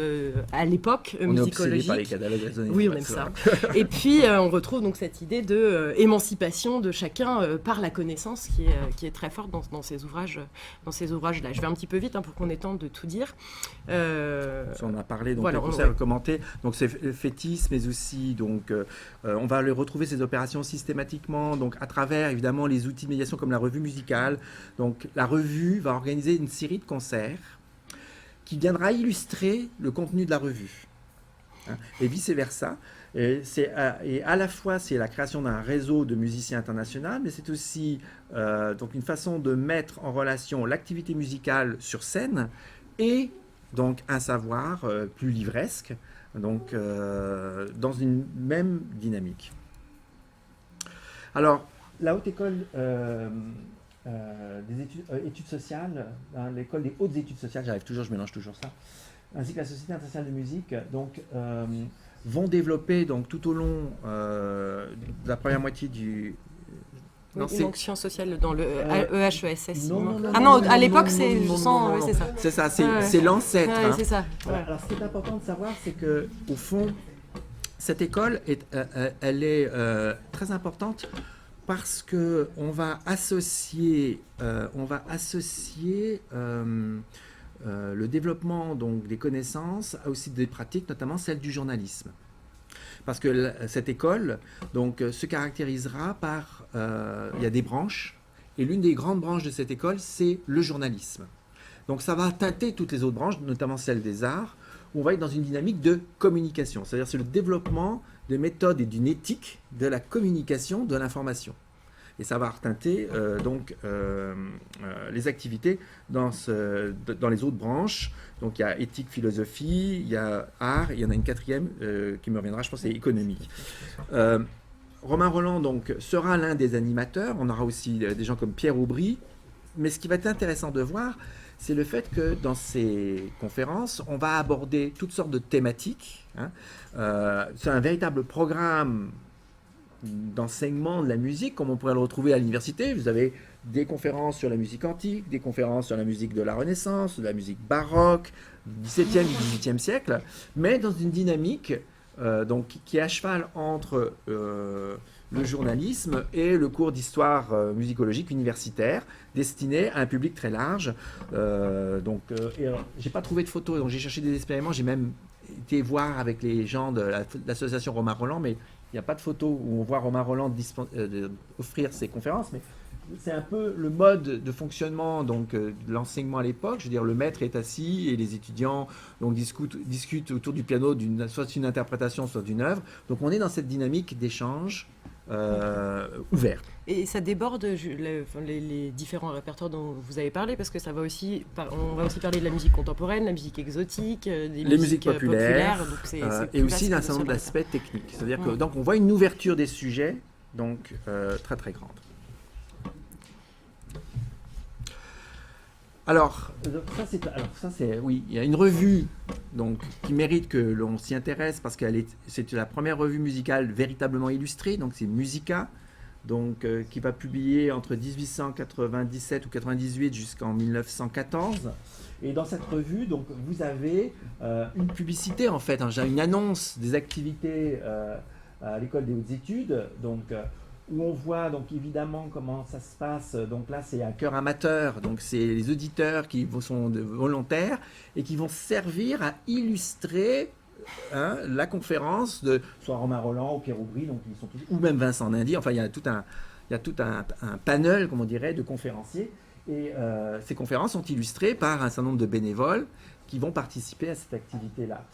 à l'époque musicologiques. On est obsédé par les catalogues raisonnés. Oui, on aime ça. Et puis, on retrouve donc cette idée d'émancipation de chacun par la connaissance qui est très forte dans ces ouvrages-là. Je vais un petit peu vite pour qu'on ait temps de tout dire. On a parlé, donc voilà, le concert commenté. Donc c'est fétis, mais aussi donc on va les retrouver ces opérations systématiquement, donc à travers évidemment les outils de médiation comme la revue musicale. Donc la revue va organiser une série de concerts qui viendra illustrer le contenu de la revue, hein, et vice versa. Et à la fois, c'est la création d'un réseau de musiciens internationaux, mais c'est aussi donc une façon de mettre en relation l'activité musicale sur scène et donc un savoir plus livresque, donc dans une même dynamique. Alors, la Haute École des études sociales, hein, l'école des hautes études sociales, je mélange toujours ça, ainsi que la Société internationale de musique, donc vont développer donc tout au long de la première moitié du... Une onction sociale dans le EHESS. Non, à l'époque, c'est ça. C'est ça, c'est l'ancêtre. Ouais, hein. c'est ça. Ouais. Alors, ce qui est important de savoir, c'est que au fond, cette école elle est très importante parce que on va associer le développement donc, des connaissances a aussi des pratiques, notamment celle du journalisme. Parce que cette école donc, se caractérisera par... il y a des branches, et l'une des grandes branches de cette école, c'est le journalisme. Donc ça va teinter toutes les autres branches, notamment celle des arts, où on va être dans une dynamique de communication. C'est-à-dire c'est le développement de méthodes et d'une éthique de la communication de l'information. Et ça va reteinter les activités dans les autres branches. Donc il y a éthique, philosophie, il y a art, il y en a une quatrième qui me reviendra, je pense, c'est économique. Romain Rolland donc, sera l'un des animateurs. On aura aussi des gens comme Pierre Aubry. Mais ce qui va être intéressant de voir, c'est le fait que dans ces conférences, on va aborder toutes sortes de thématiques. Hein. C'est un véritable programme d'enseignement de la musique, comme on pourrait le retrouver à l'université. Vous avez des conférences sur la musique antique, des conférences sur la musique de la Renaissance, de la musique baroque, du XVIIe et XVIIIe siècle, mais dans une dynamique donc, qui est à cheval entre le journalisme et le cours d'histoire musicologique universitaire, destiné à un public très large. J'ai pas trouvé de photos, donc j'ai cherché des expériments, j'ai même été voir avec les gens de l'association Romain Rolland, mais il n'y a pas de photo où on voit Romain Rolland offrir ses conférences, mais c'est un peu le mode de fonctionnement donc, de l'enseignement à l'époque. Je veux dire, le maître est assis et les étudiants donc, discutent autour du piano soit d'une interprétation, soit d'une œuvre. Donc on est dans cette dynamique d'échange ouverte. Et ça déborde les différents répertoires dont vous avez parlé, parce que ça va aussi, on va aussi parler de la musique contemporaine, la musique exotique, les musiques populaires, donc c'est et aussi d'un certain nombre d'aspects techniques. C'est-à-dire que donc on voit une ouverture des sujets donc très très grande. Alors oui, il y a une revue donc, qui mérite que l'on s'y intéresse parce que c'est la première revue musicale véritablement illustrée, donc c'est Musica, donc, qui va publier entre 1897 ou 98 jusqu'en 1914. Et dans cette revue, donc, vous avez une publicité en fait, une annonce des activités à l'école des hautes études, donc où on voit donc évidemment comment ça se passe. Donc là, c'est un chœur amateur, donc c'est les auditeurs qui sont volontaires et qui vont servir à illustrer la conférence de soit Romain Roland ou Pierre Aubry, donc ils sont tous, ou même Vincent Dindy. Enfin, il y a tout un panel, comme on dirait, de conférenciers. Et ces conférences sont illustrées par un certain nombre de bénévoles qui vont participer à cette activité-là.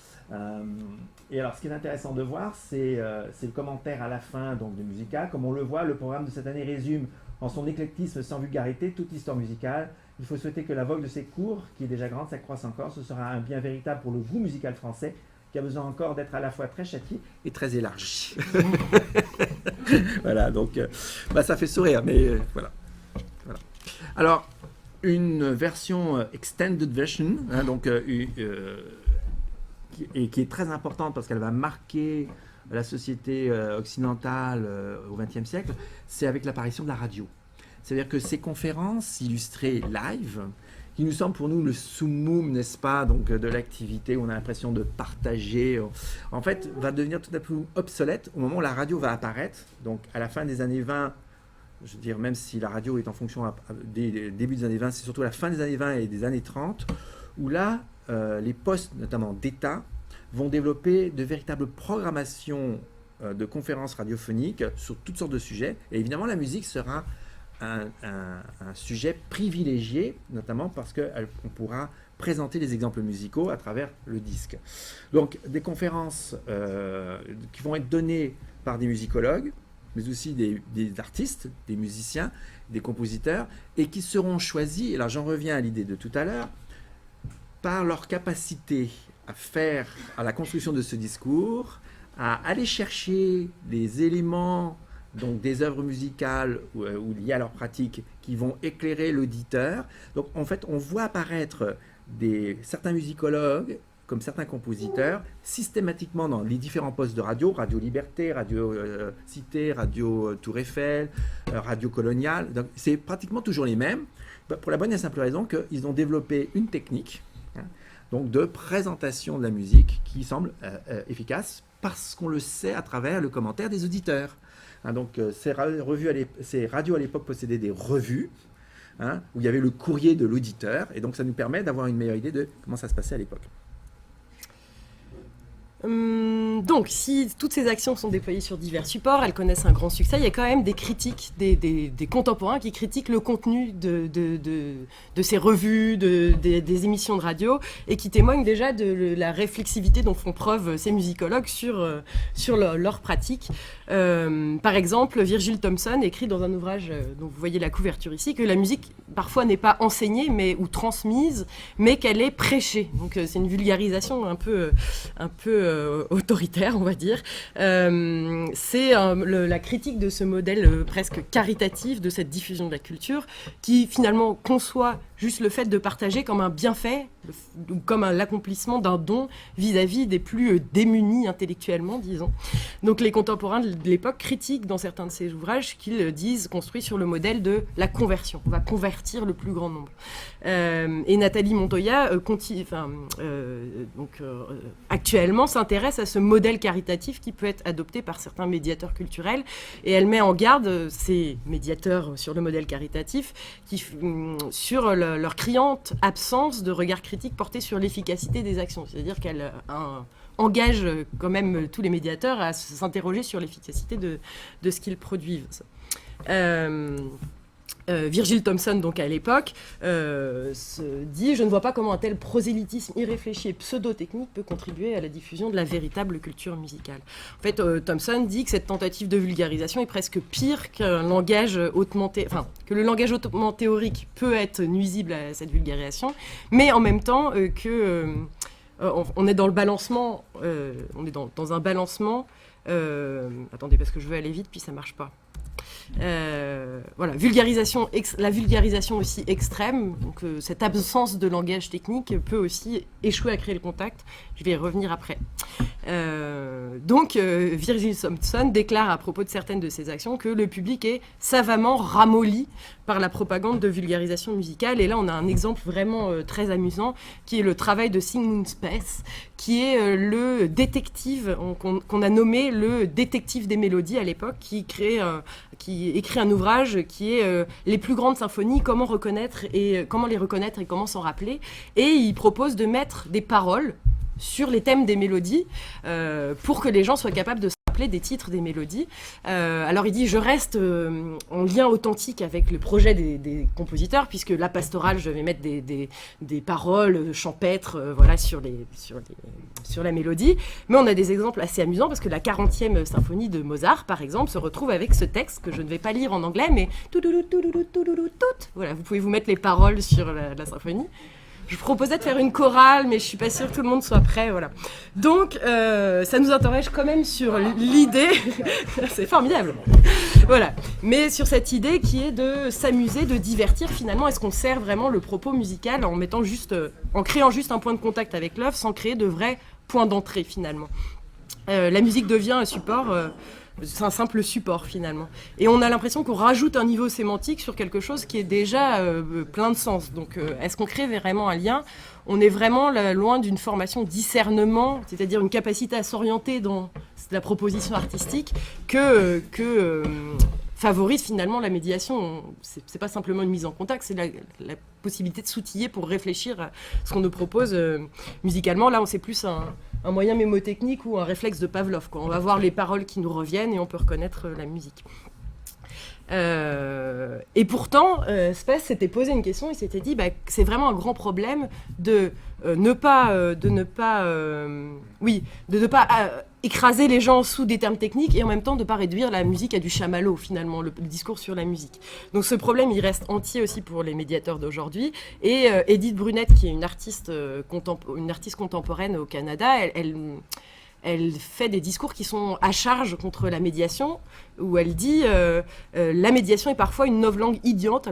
Et alors, ce qui est intéressant de voir, c'est le commentaire à la fin donc, de Musica. Comme on le voit, le programme de cette année résume en son éclectisme sans vulgarité toute l'histoire musicale. Il faut souhaiter que la vogue de ces cours, qui est déjà grande, s'accroisse encore. Ce sera un bien véritable pour le goût musical français, qui a besoin encore d'être à la fois très châtié et très élargi. Voilà, donc ça fait sourire, mais voilà. Alors, une version extended version, donc, qui est très importante parce qu'elle va marquer la société occidentale au XXe siècle, c'est avec l'apparition de la radio. C'est-à-dire que ces conférences illustrées live, qui nous semble pour nous le summum, n'est-ce pas, donc de l'activité où on a l'impression de partager, en fait, va devenir tout à coup obsolète au moment où la radio va apparaître. Donc à la fin des années 20, je veux dire, même si la radio est en fonction des débuts des années 20, c'est surtout à la fin des années 20 et des années 30, où là, les postes, notamment d'État, vont développer de véritables programmations de conférences radiophoniques sur toutes sortes de sujets. Et évidemment, la musique sera un sujet privilégié, notamment parce qu'on pourra présenter les exemples musicaux à travers le disque. Donc, des conférences qui vont être données par des musicologues, mais aussi des artistes, des musiciens, des compositeurs, et qui seront choisis, et là j'en reviens à l'idée de tout à l'heure, par leur capacité à la construction de ce discours, à aller chercher des éléments, donc des œuvres musicales ou liées à leur pratique, qui vont éclairer l'auditeur. Donc en fait, on voit apparaître certains musicologues, comme certains compositeurs, systématiquement dans les différents postes de radio, Radio Liberté, Radio Cité, Radio Tour Eiffel, Radio Coloniale. Donc c'est pratiquement toujours les mêmes, pour la bonne et simple raison qu'ils ont développé une technique, donc de présentation de la musique qui semble efficace parce qu'on le sait à travers le commentaire des auditeurs. Donc ces radios à l'époque possédaient des revues, où il y avait le courrier de l'auditeur, et donc ça nous permet d'avoir une meilleure idée de comment ça se passait à l'époque. Donc, si toutes ces actions sont déployées sur divers supports, elles connaissent un grand succès, il y a quand même des critiques, des contemporains qui critiquent le contenu de ces revues, des émissions de radio, et qui témoignent déjà de la réflexivité dont font preuve ces musicologues sur leur pratique. Par exemple, Virgil Thomson écrit dans un ouvrage dont vous voyez la couverture ici que la musique parfois n'est pas enseignée ou transmise, mais qu'elle est prêchée. Donc c'est une vulgarisation un peu autoritaire, on va dire. C'est la critique de ce modèle presque caritatif de cette diffusion de la culture qui finalement conçoit juste le fait de partager comme un bienfait ou comme l'accomplissement d'un don vis-à-vis des plus démunis intellectuellement, disons. Donc les contemporains de l'époque critiquent dans certains de ces ouvrages qu'ils disent construits sur le modèle de la conversion. On va convertir le plus grand nombre. Et Nathalie Montoya actuellement s'intéresse à ce modèle caritatif qui peut être adopté par certains médiateurs culturels, et elle met en garde ces médiateurs sur le modèle caritatif sur leur criante absence de regard critique porté sur l'efficacité des actions. C'est-à-dire qu'elle engage quand même tous les médiateurs à s'interroger sur l'efficacité de ce qu'ils produisent. Virgil Thomson, donc à l'époque, se dit « Je ne vois pas comment un tel prosélytisme irréfléchi et pseudo-technique peut contribuer à la diffusion de la véritable culture musicale. » En fait, Thomson dit que cette tentative de vulgarisation est presque pire qu'un langage que le langage hautement théorique peut être nuisible à cette vulgarisation, mais en même temps on est dans le balancement, on est dans un balancement. Attendez, parce que je veux aller vite, puis ça marche pas. Voilà, la vulgarisation aussi extrême, donc cette absence de langage technique peut aussi échouer à créer le contact. Je vais y revenir après. Donc Virgil Thompson déclare à propos de certaines de ses actions que le public est savamment ramolli par la propagande de vulgarisation musicale. Et là, on a un exemple vraiment très amusant, qui est le travail de Sigmund Spaeth, qui est le détective, qu'on a nommé le détective des mélodies à l'époque, qui écrit un ouvrage qui est les plus grandes symphonies, comment les reconnaître et comment s'en rappeler. Et il propose de mettre des paroles sur les thèmes des mélodies pour que les gens soient capables de se rappeler des titres des mélodies. Alors il dit, je reste en lien authentique avec le projet des compositeurs, puisque la pastorale, je vais mettre des paroles champêtres voilà, sur la mélodie. Mais on a des exemples assez amusants, parce que la 40e symphonie de Mozart, par exemple, se retrouve avec ce texte que je ne vais pas lire en anglais, mais voilà, vous pouvez vous mettre les paroles sur la symphonie. Je proposais de faire une chorale, mais je suis pas sûre que tout le monde soit prêt, voilà. Donc, ça nous interroge quand même sur l'idée, c'est formidable, voilà. Mais sur cette idée qui est de s'amuser, de divertir finalement. Est-ce qu'on sert vraiment le propos musical en créant juste un point de contact avec l'œuvre, sans créer de vrais points d'entrée finalement. La musique devient un support. C'est un simple support finalement. Et on a l'impression qu'on rajoute un niveau sémantique sur quelque chose qui est déjà plein de sens. Donc est-ce qu'on crée vraiment un lien ? On est vraiment loin d'une formation discernement, c'est-à-dire une capacité à s'orienter dans la proposition artistique que favorise finalement la médiation. C'est pas simplement une mise en contact, c'est la possibilité de s'outiller pour réfléchir à ce qu'on nous propose musicalement. Là, c'est plus un moyen mémotechnique ou un réflexe de Pavlov, quoi. On va voir les paroles qui nous reviennent et on peut reconnaître la musique. Et pourtant, Spaeth s'était posé une question, il s'était dit que c'est vraiment un grand problème de ne pas écraser les gens sous des termes techniques et en même temps de ne pas réduire la musique à du chamallow, finalement, le discours sur la musique. Donc ce problème, il reste entier aussi pour les médiateurs d'aujourd'hui. Et Edith Brunet, qui est une artiste contemporaine au Canada, elle fait des discours qui sont à charge contre la médiation, où elle dit la médiation est parfois une novlangue idiote,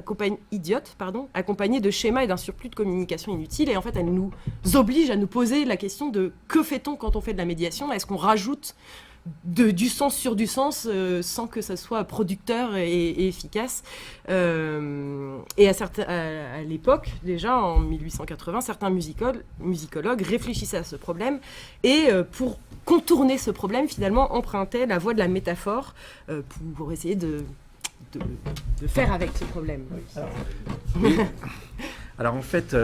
accompagnée de schémas et d'un surplus de communication inutile. Et en fait, elle nous oblige à nous poser la question de que fait-on quand on fait de la médiation ? Est-ce qu'on rajoute du sens sur du sens sans que ça soit producteur et efficace. Et à l'époque, déjà en 1880, certains musicologues réfléchissaient à ce problème et pour contourner ce problème, finalement, empruntaient la voie de la métaphore pour essayer de faire avec ce problème. Alors en fait,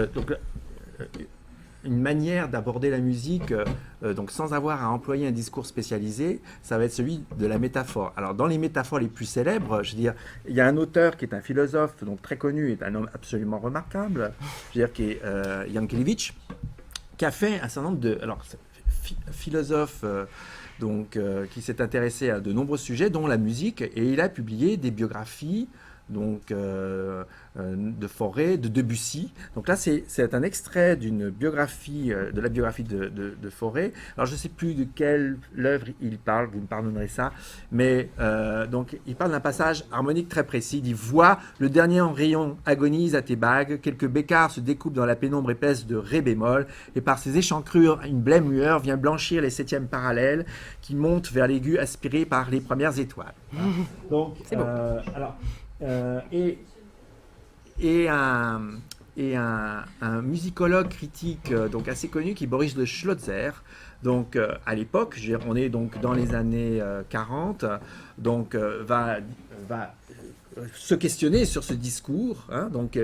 une manière d'aborder la musique, donc sans avoir à employer un discours spécialisé, ça va être celui de la métaphore. Alors dans les métaphores les plus célèbres, je veux dire, il y a un auteur qui est un philosophe donc très connu, est un homme absolument remarquable, je veux dire, qui est Jankélévitch, qui a fait un certain nombre de philosophes qui s'est intéressé à de nombreux sujets, dont la musique, et il a publié des biographies de Fauré, de Debussy. Donc là, c'est un extrait d'une biographie, de la biographie de Fauré. Alors, je ne sais plus de quelle œuvre il parle, vous me pardonnerez ça, mais donc, il parle d'un passage harmonique très précis. Il dit « Vois, le dernier rayon agonise à tes bagues, quelques bécards se découpent dans la pénombre épaisse de ré bémol, et par ses échancrures, une blême lueur vient blanchir les septièmes parallèles qui montent vers l'aigu aspiré par les premières étoiles. » Donc, c'est bon. Un musicologue critique donc assez connu qui est Boris de Schlotzer, donc à l'époque, on est donc dans les années 40, donc va se questionner sur ce discours,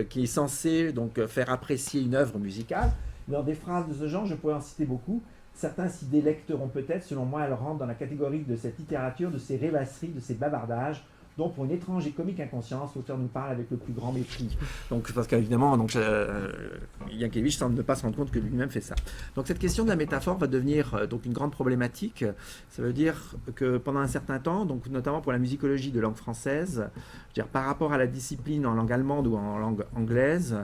qui est censé donc faire apprécier une œuvre musicale. Dans des phrases de ce genre, je pourrais en citer beaucoup. Certains s'y délecteront peut-être, selon moi, elles rentrent dans la catégorie de cette littérature, de ces rêvasseries, de ces bavardages, dont pour une étrange et comique inconscience, l'auteur nous parle avec le plus grand mépris. Donc, parce qu'évidemment, Jankélévitch semble ne pas se rendre compte que lui-même fait ça. Donc cette question de la métaphore va devenir donc une grande problématique. Ça veut dire que pendant un certain temps, donc notamment pour la musicologie de langue française, par rapport à la discipline en langue allemande ou en langue anglaise,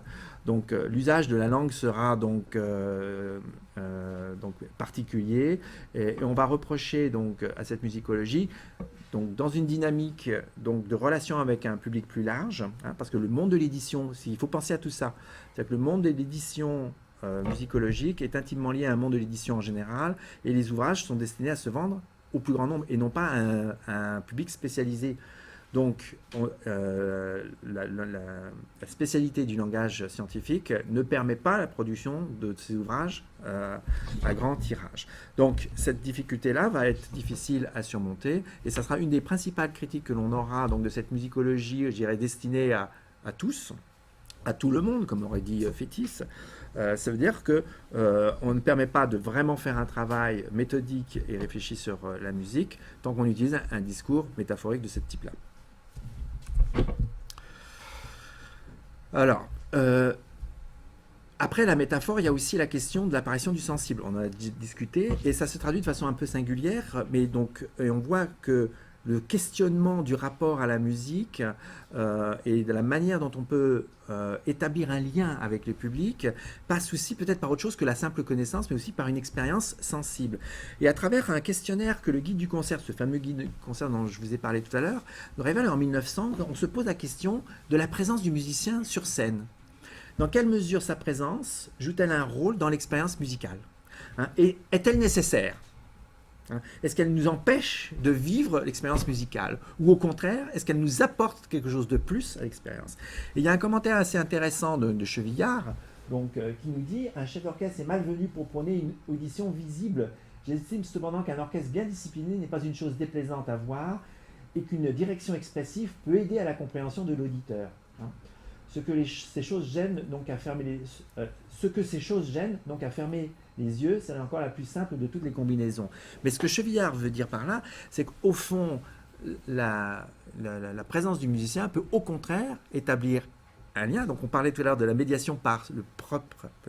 donc l'usage de la langue sera donc particulier et on va reprocher donc à cette musicologie donc dans une dynamique donc de relation avec un public plus large, parce que le monde de l'édition, il faut penser à tout ça, c'est-à-dire que le monde de l'édition musicologique est intimement lié à un monde de l'édition en général, et les ouvrages sont destinés à se vendre au plus grand nombre et non pas à un public spécialisé. Donc, la spécialité du langage scientifique ne permet pas la production de ces ouvrages à grand tirage. Donc, cette difficulté-là va être difficile à surmonter, et ça sera une des principales critiques que l'on aura donc, de cette musicologie, je dirais, destinée à tous, à tout le monde, comme aurait dit Fétis. Ça veut dire qu'on ne permet pas de vraiment faire un travail méthodique et réfléchi sur la musique tant qu'on utilise un discours métaphorique de ce type-là. Alors, après la métaphore, il y a aussi la question de l'apparition du sensible. On en a discuté, et ça se traduit de façon un peu singulière, mais donc, et on voit que le questionnement du rapport à la musique et de la manière dont on peut établir un lien avec le public passe aussi peut-être par autre chose que la simple connaissance, mais aussi par une expérience sensible. Et à travers un questionnaire que le guide du concert, ce fameux guide du concert dont je vous ai parlé tout à l'heure, nous révèle en 1900, on se pose la question de la présence du musicien sur scène. Dans quelle mesure sa présence joue-t-elle un rôle dans l'expérience musicale, hein, et est-elle nécessaire? Est-ce qu'elle nous empêche de vivre l'expérience musicale? Ou au contraire, est-ce qu'elle nous apporte quelque chose de plus à l'expérience? Et il y a un commentaire assez intéressant de Chevillard donc, qui nous dit « Un chef d'orchestre est malvenu pour prôner une audition visible. J'estime cependant qu'un orchestre bien discipliné n'est pas une chose déplaisante à voir et qu'une direction expressive peut aider à la compréhension de l'auditeur. Ce que ces choses gênent donc à fermer les yeux, c'est encore la plus simple de toutes les combinaisons. Mais ce que Chevillard veut dire par là, c'est qu'au fond, la présence du musicien peut au contraire établir un lien. Donc on parlait tout à l'heure de la médiation par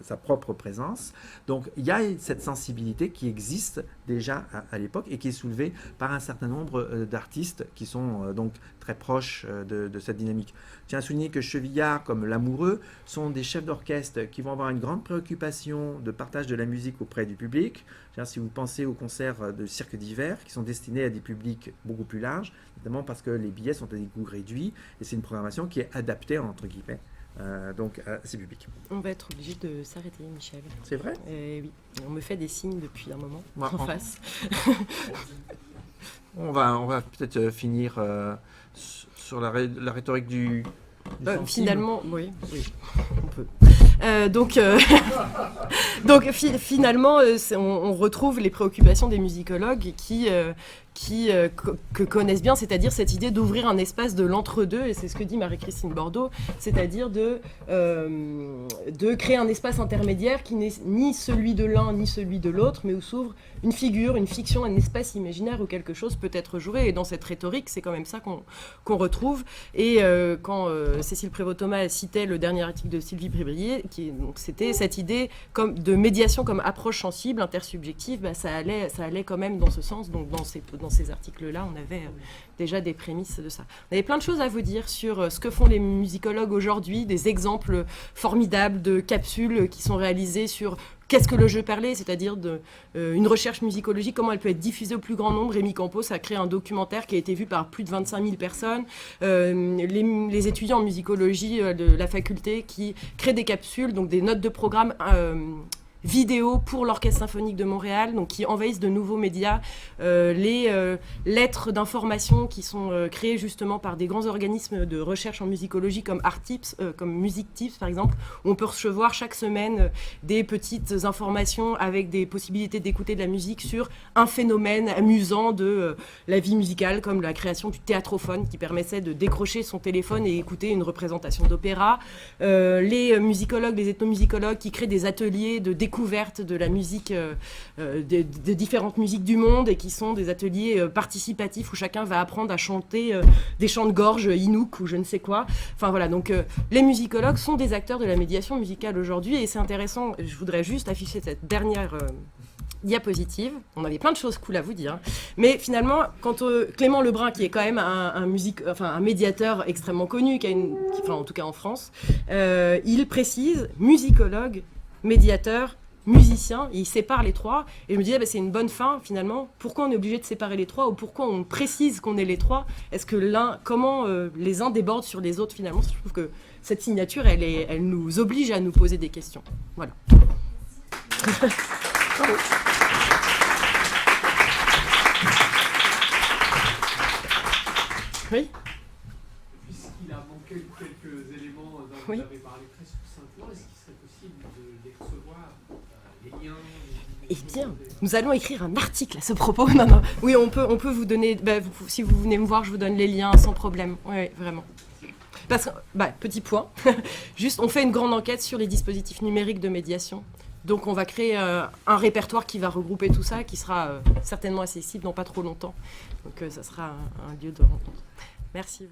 sa propre présence. Donc il y a cette sensibilité qui existe déjà à l'époque et qui est soulevée par un certain nombre d'artistes qui sont donc très proches de cette dynamique. Je tiens à souligner que Chevillard, comme Lamoureux, sont des chefs d'orchestre qui vont avoir une grande préoccupation de partage de la musique auprès du public. Si vous pensez aux concerts de cirque d'hiver qui sont destinés à des publics beaucoup plus larges, notamment parce que les billets sont à des coûts réduits et c'est une programmation qui est adaptée, entre guillemets, donc à ces publics. On va être obligé de s'arrêter, Michel. C'est vrai ? Oui, on me fait des signes depuis un moment en face. On va peut-être finir sur la rhétorique du finalement, oui, on peut. Finalement, on retrouve les préoccupations des musicologues qui connaissent bien, c'est-à-dire cette idée d'ouvrir un espace de l'entre-deux, et c'est ce que dit Marie-Christine Bordeaux, c'est-à-dire de créer un espace intermédiaire qui n'est ni celui de l'un ni celui de l'autre, mais où s'ouvre une figure, une fiction, un espace imaginaire où quelque chose peut être joué. Et dans cette rhétorique, c'est quand même ça qu'on retrouve. Et quand Cécile Prévost-Thomas citait le dernier article de Sylvie Brébrier, c'était cette idée de médiation comme approche sensible, intersubjective, ça allait quand même dans ce sens. Donc dans ces articles-là, on avait déjà des prémices de ça. On avait plein de choses à vous dire sur ce que font les musicologues aujourd'hui, des exemples formidables de capsules qui sont réalisées sur qu'est-ce que le jeu parlé, c'est-à-dire une recherche musicologique, comment elle peut être diffusée au plus grand nombre. Rémi Campos a créé un documentaire qui a été vu par plus de 25 000 personnes. Les étudiants en musicologie de la faculté qui créent des capsules, donc des notes de programme vidéo pour l'Orchestre symphonique de Montréal, donc qui envahissent de nouveaux médias, les lettres d'information qui sont créées justement par des grands organismes de recherche en musicologie comme Artips, comme Music Tips par exemple, où on peut recevoir chaque semaine des petites informations avec des possibilités d'écouter de la musique sur un phénomène amusant de la vie musicale, comme la création du théâtrophone qui permettait de décrocher son téléphone et écouter une représentation d'opéra, les musicologues, les ethnomusicologues qui créent des ateliers de découverte de la musique, de différentes musiques du monde, et qui sont des ateliers participatifs où chacun va apprendre à chanter des chants de gorge Inuk ou je ne sais quoi. Enfin voilà, donc les musicologues sont des acteurs de la médiation musicale aujourd'hui, et c'est intéressant. Je voudrais juste afficher cette dernière diapositive. On avait plein de choses cool à vous dire, mais finalement, quand Clément Lebrun, qui est quand même un médiateur extrêmement connu, en tout cas en France, il précise musicologue, médiateur, musicien, et il sépare les trois, et je me disais c'est une bonne fin finalement. Pourquoi on est obligé de séparer les trois, ou pourquoi on précise qu'on est les trois? Est-ce que comment les uns débordent sur les autres finalement? Je trouve que cette signature, elle nous oblige à nous poser des questions. Voilà. Oui. Puisqu'il a manqué quelques éléments dont Oui. vous avez parlé très succinctement, est-ce qu'il serait possible de les recevoir, les liens Eh bien, nous allons écrire un article à ce propos. Non, non. Oui, on peut vous donner... si vous venez me voir, je vous donne les liens sans problème. Oui, vraiment. Parce que, petit point, juste, on fait une grande enquête sur les dispositifs numériques de médiation. Donc, on va créer un répertoire qui va regrouper tout ça, qui sera certainement accessible dans pas trop longtemps. Donc, ça sera un lieu de rencontre. Merci.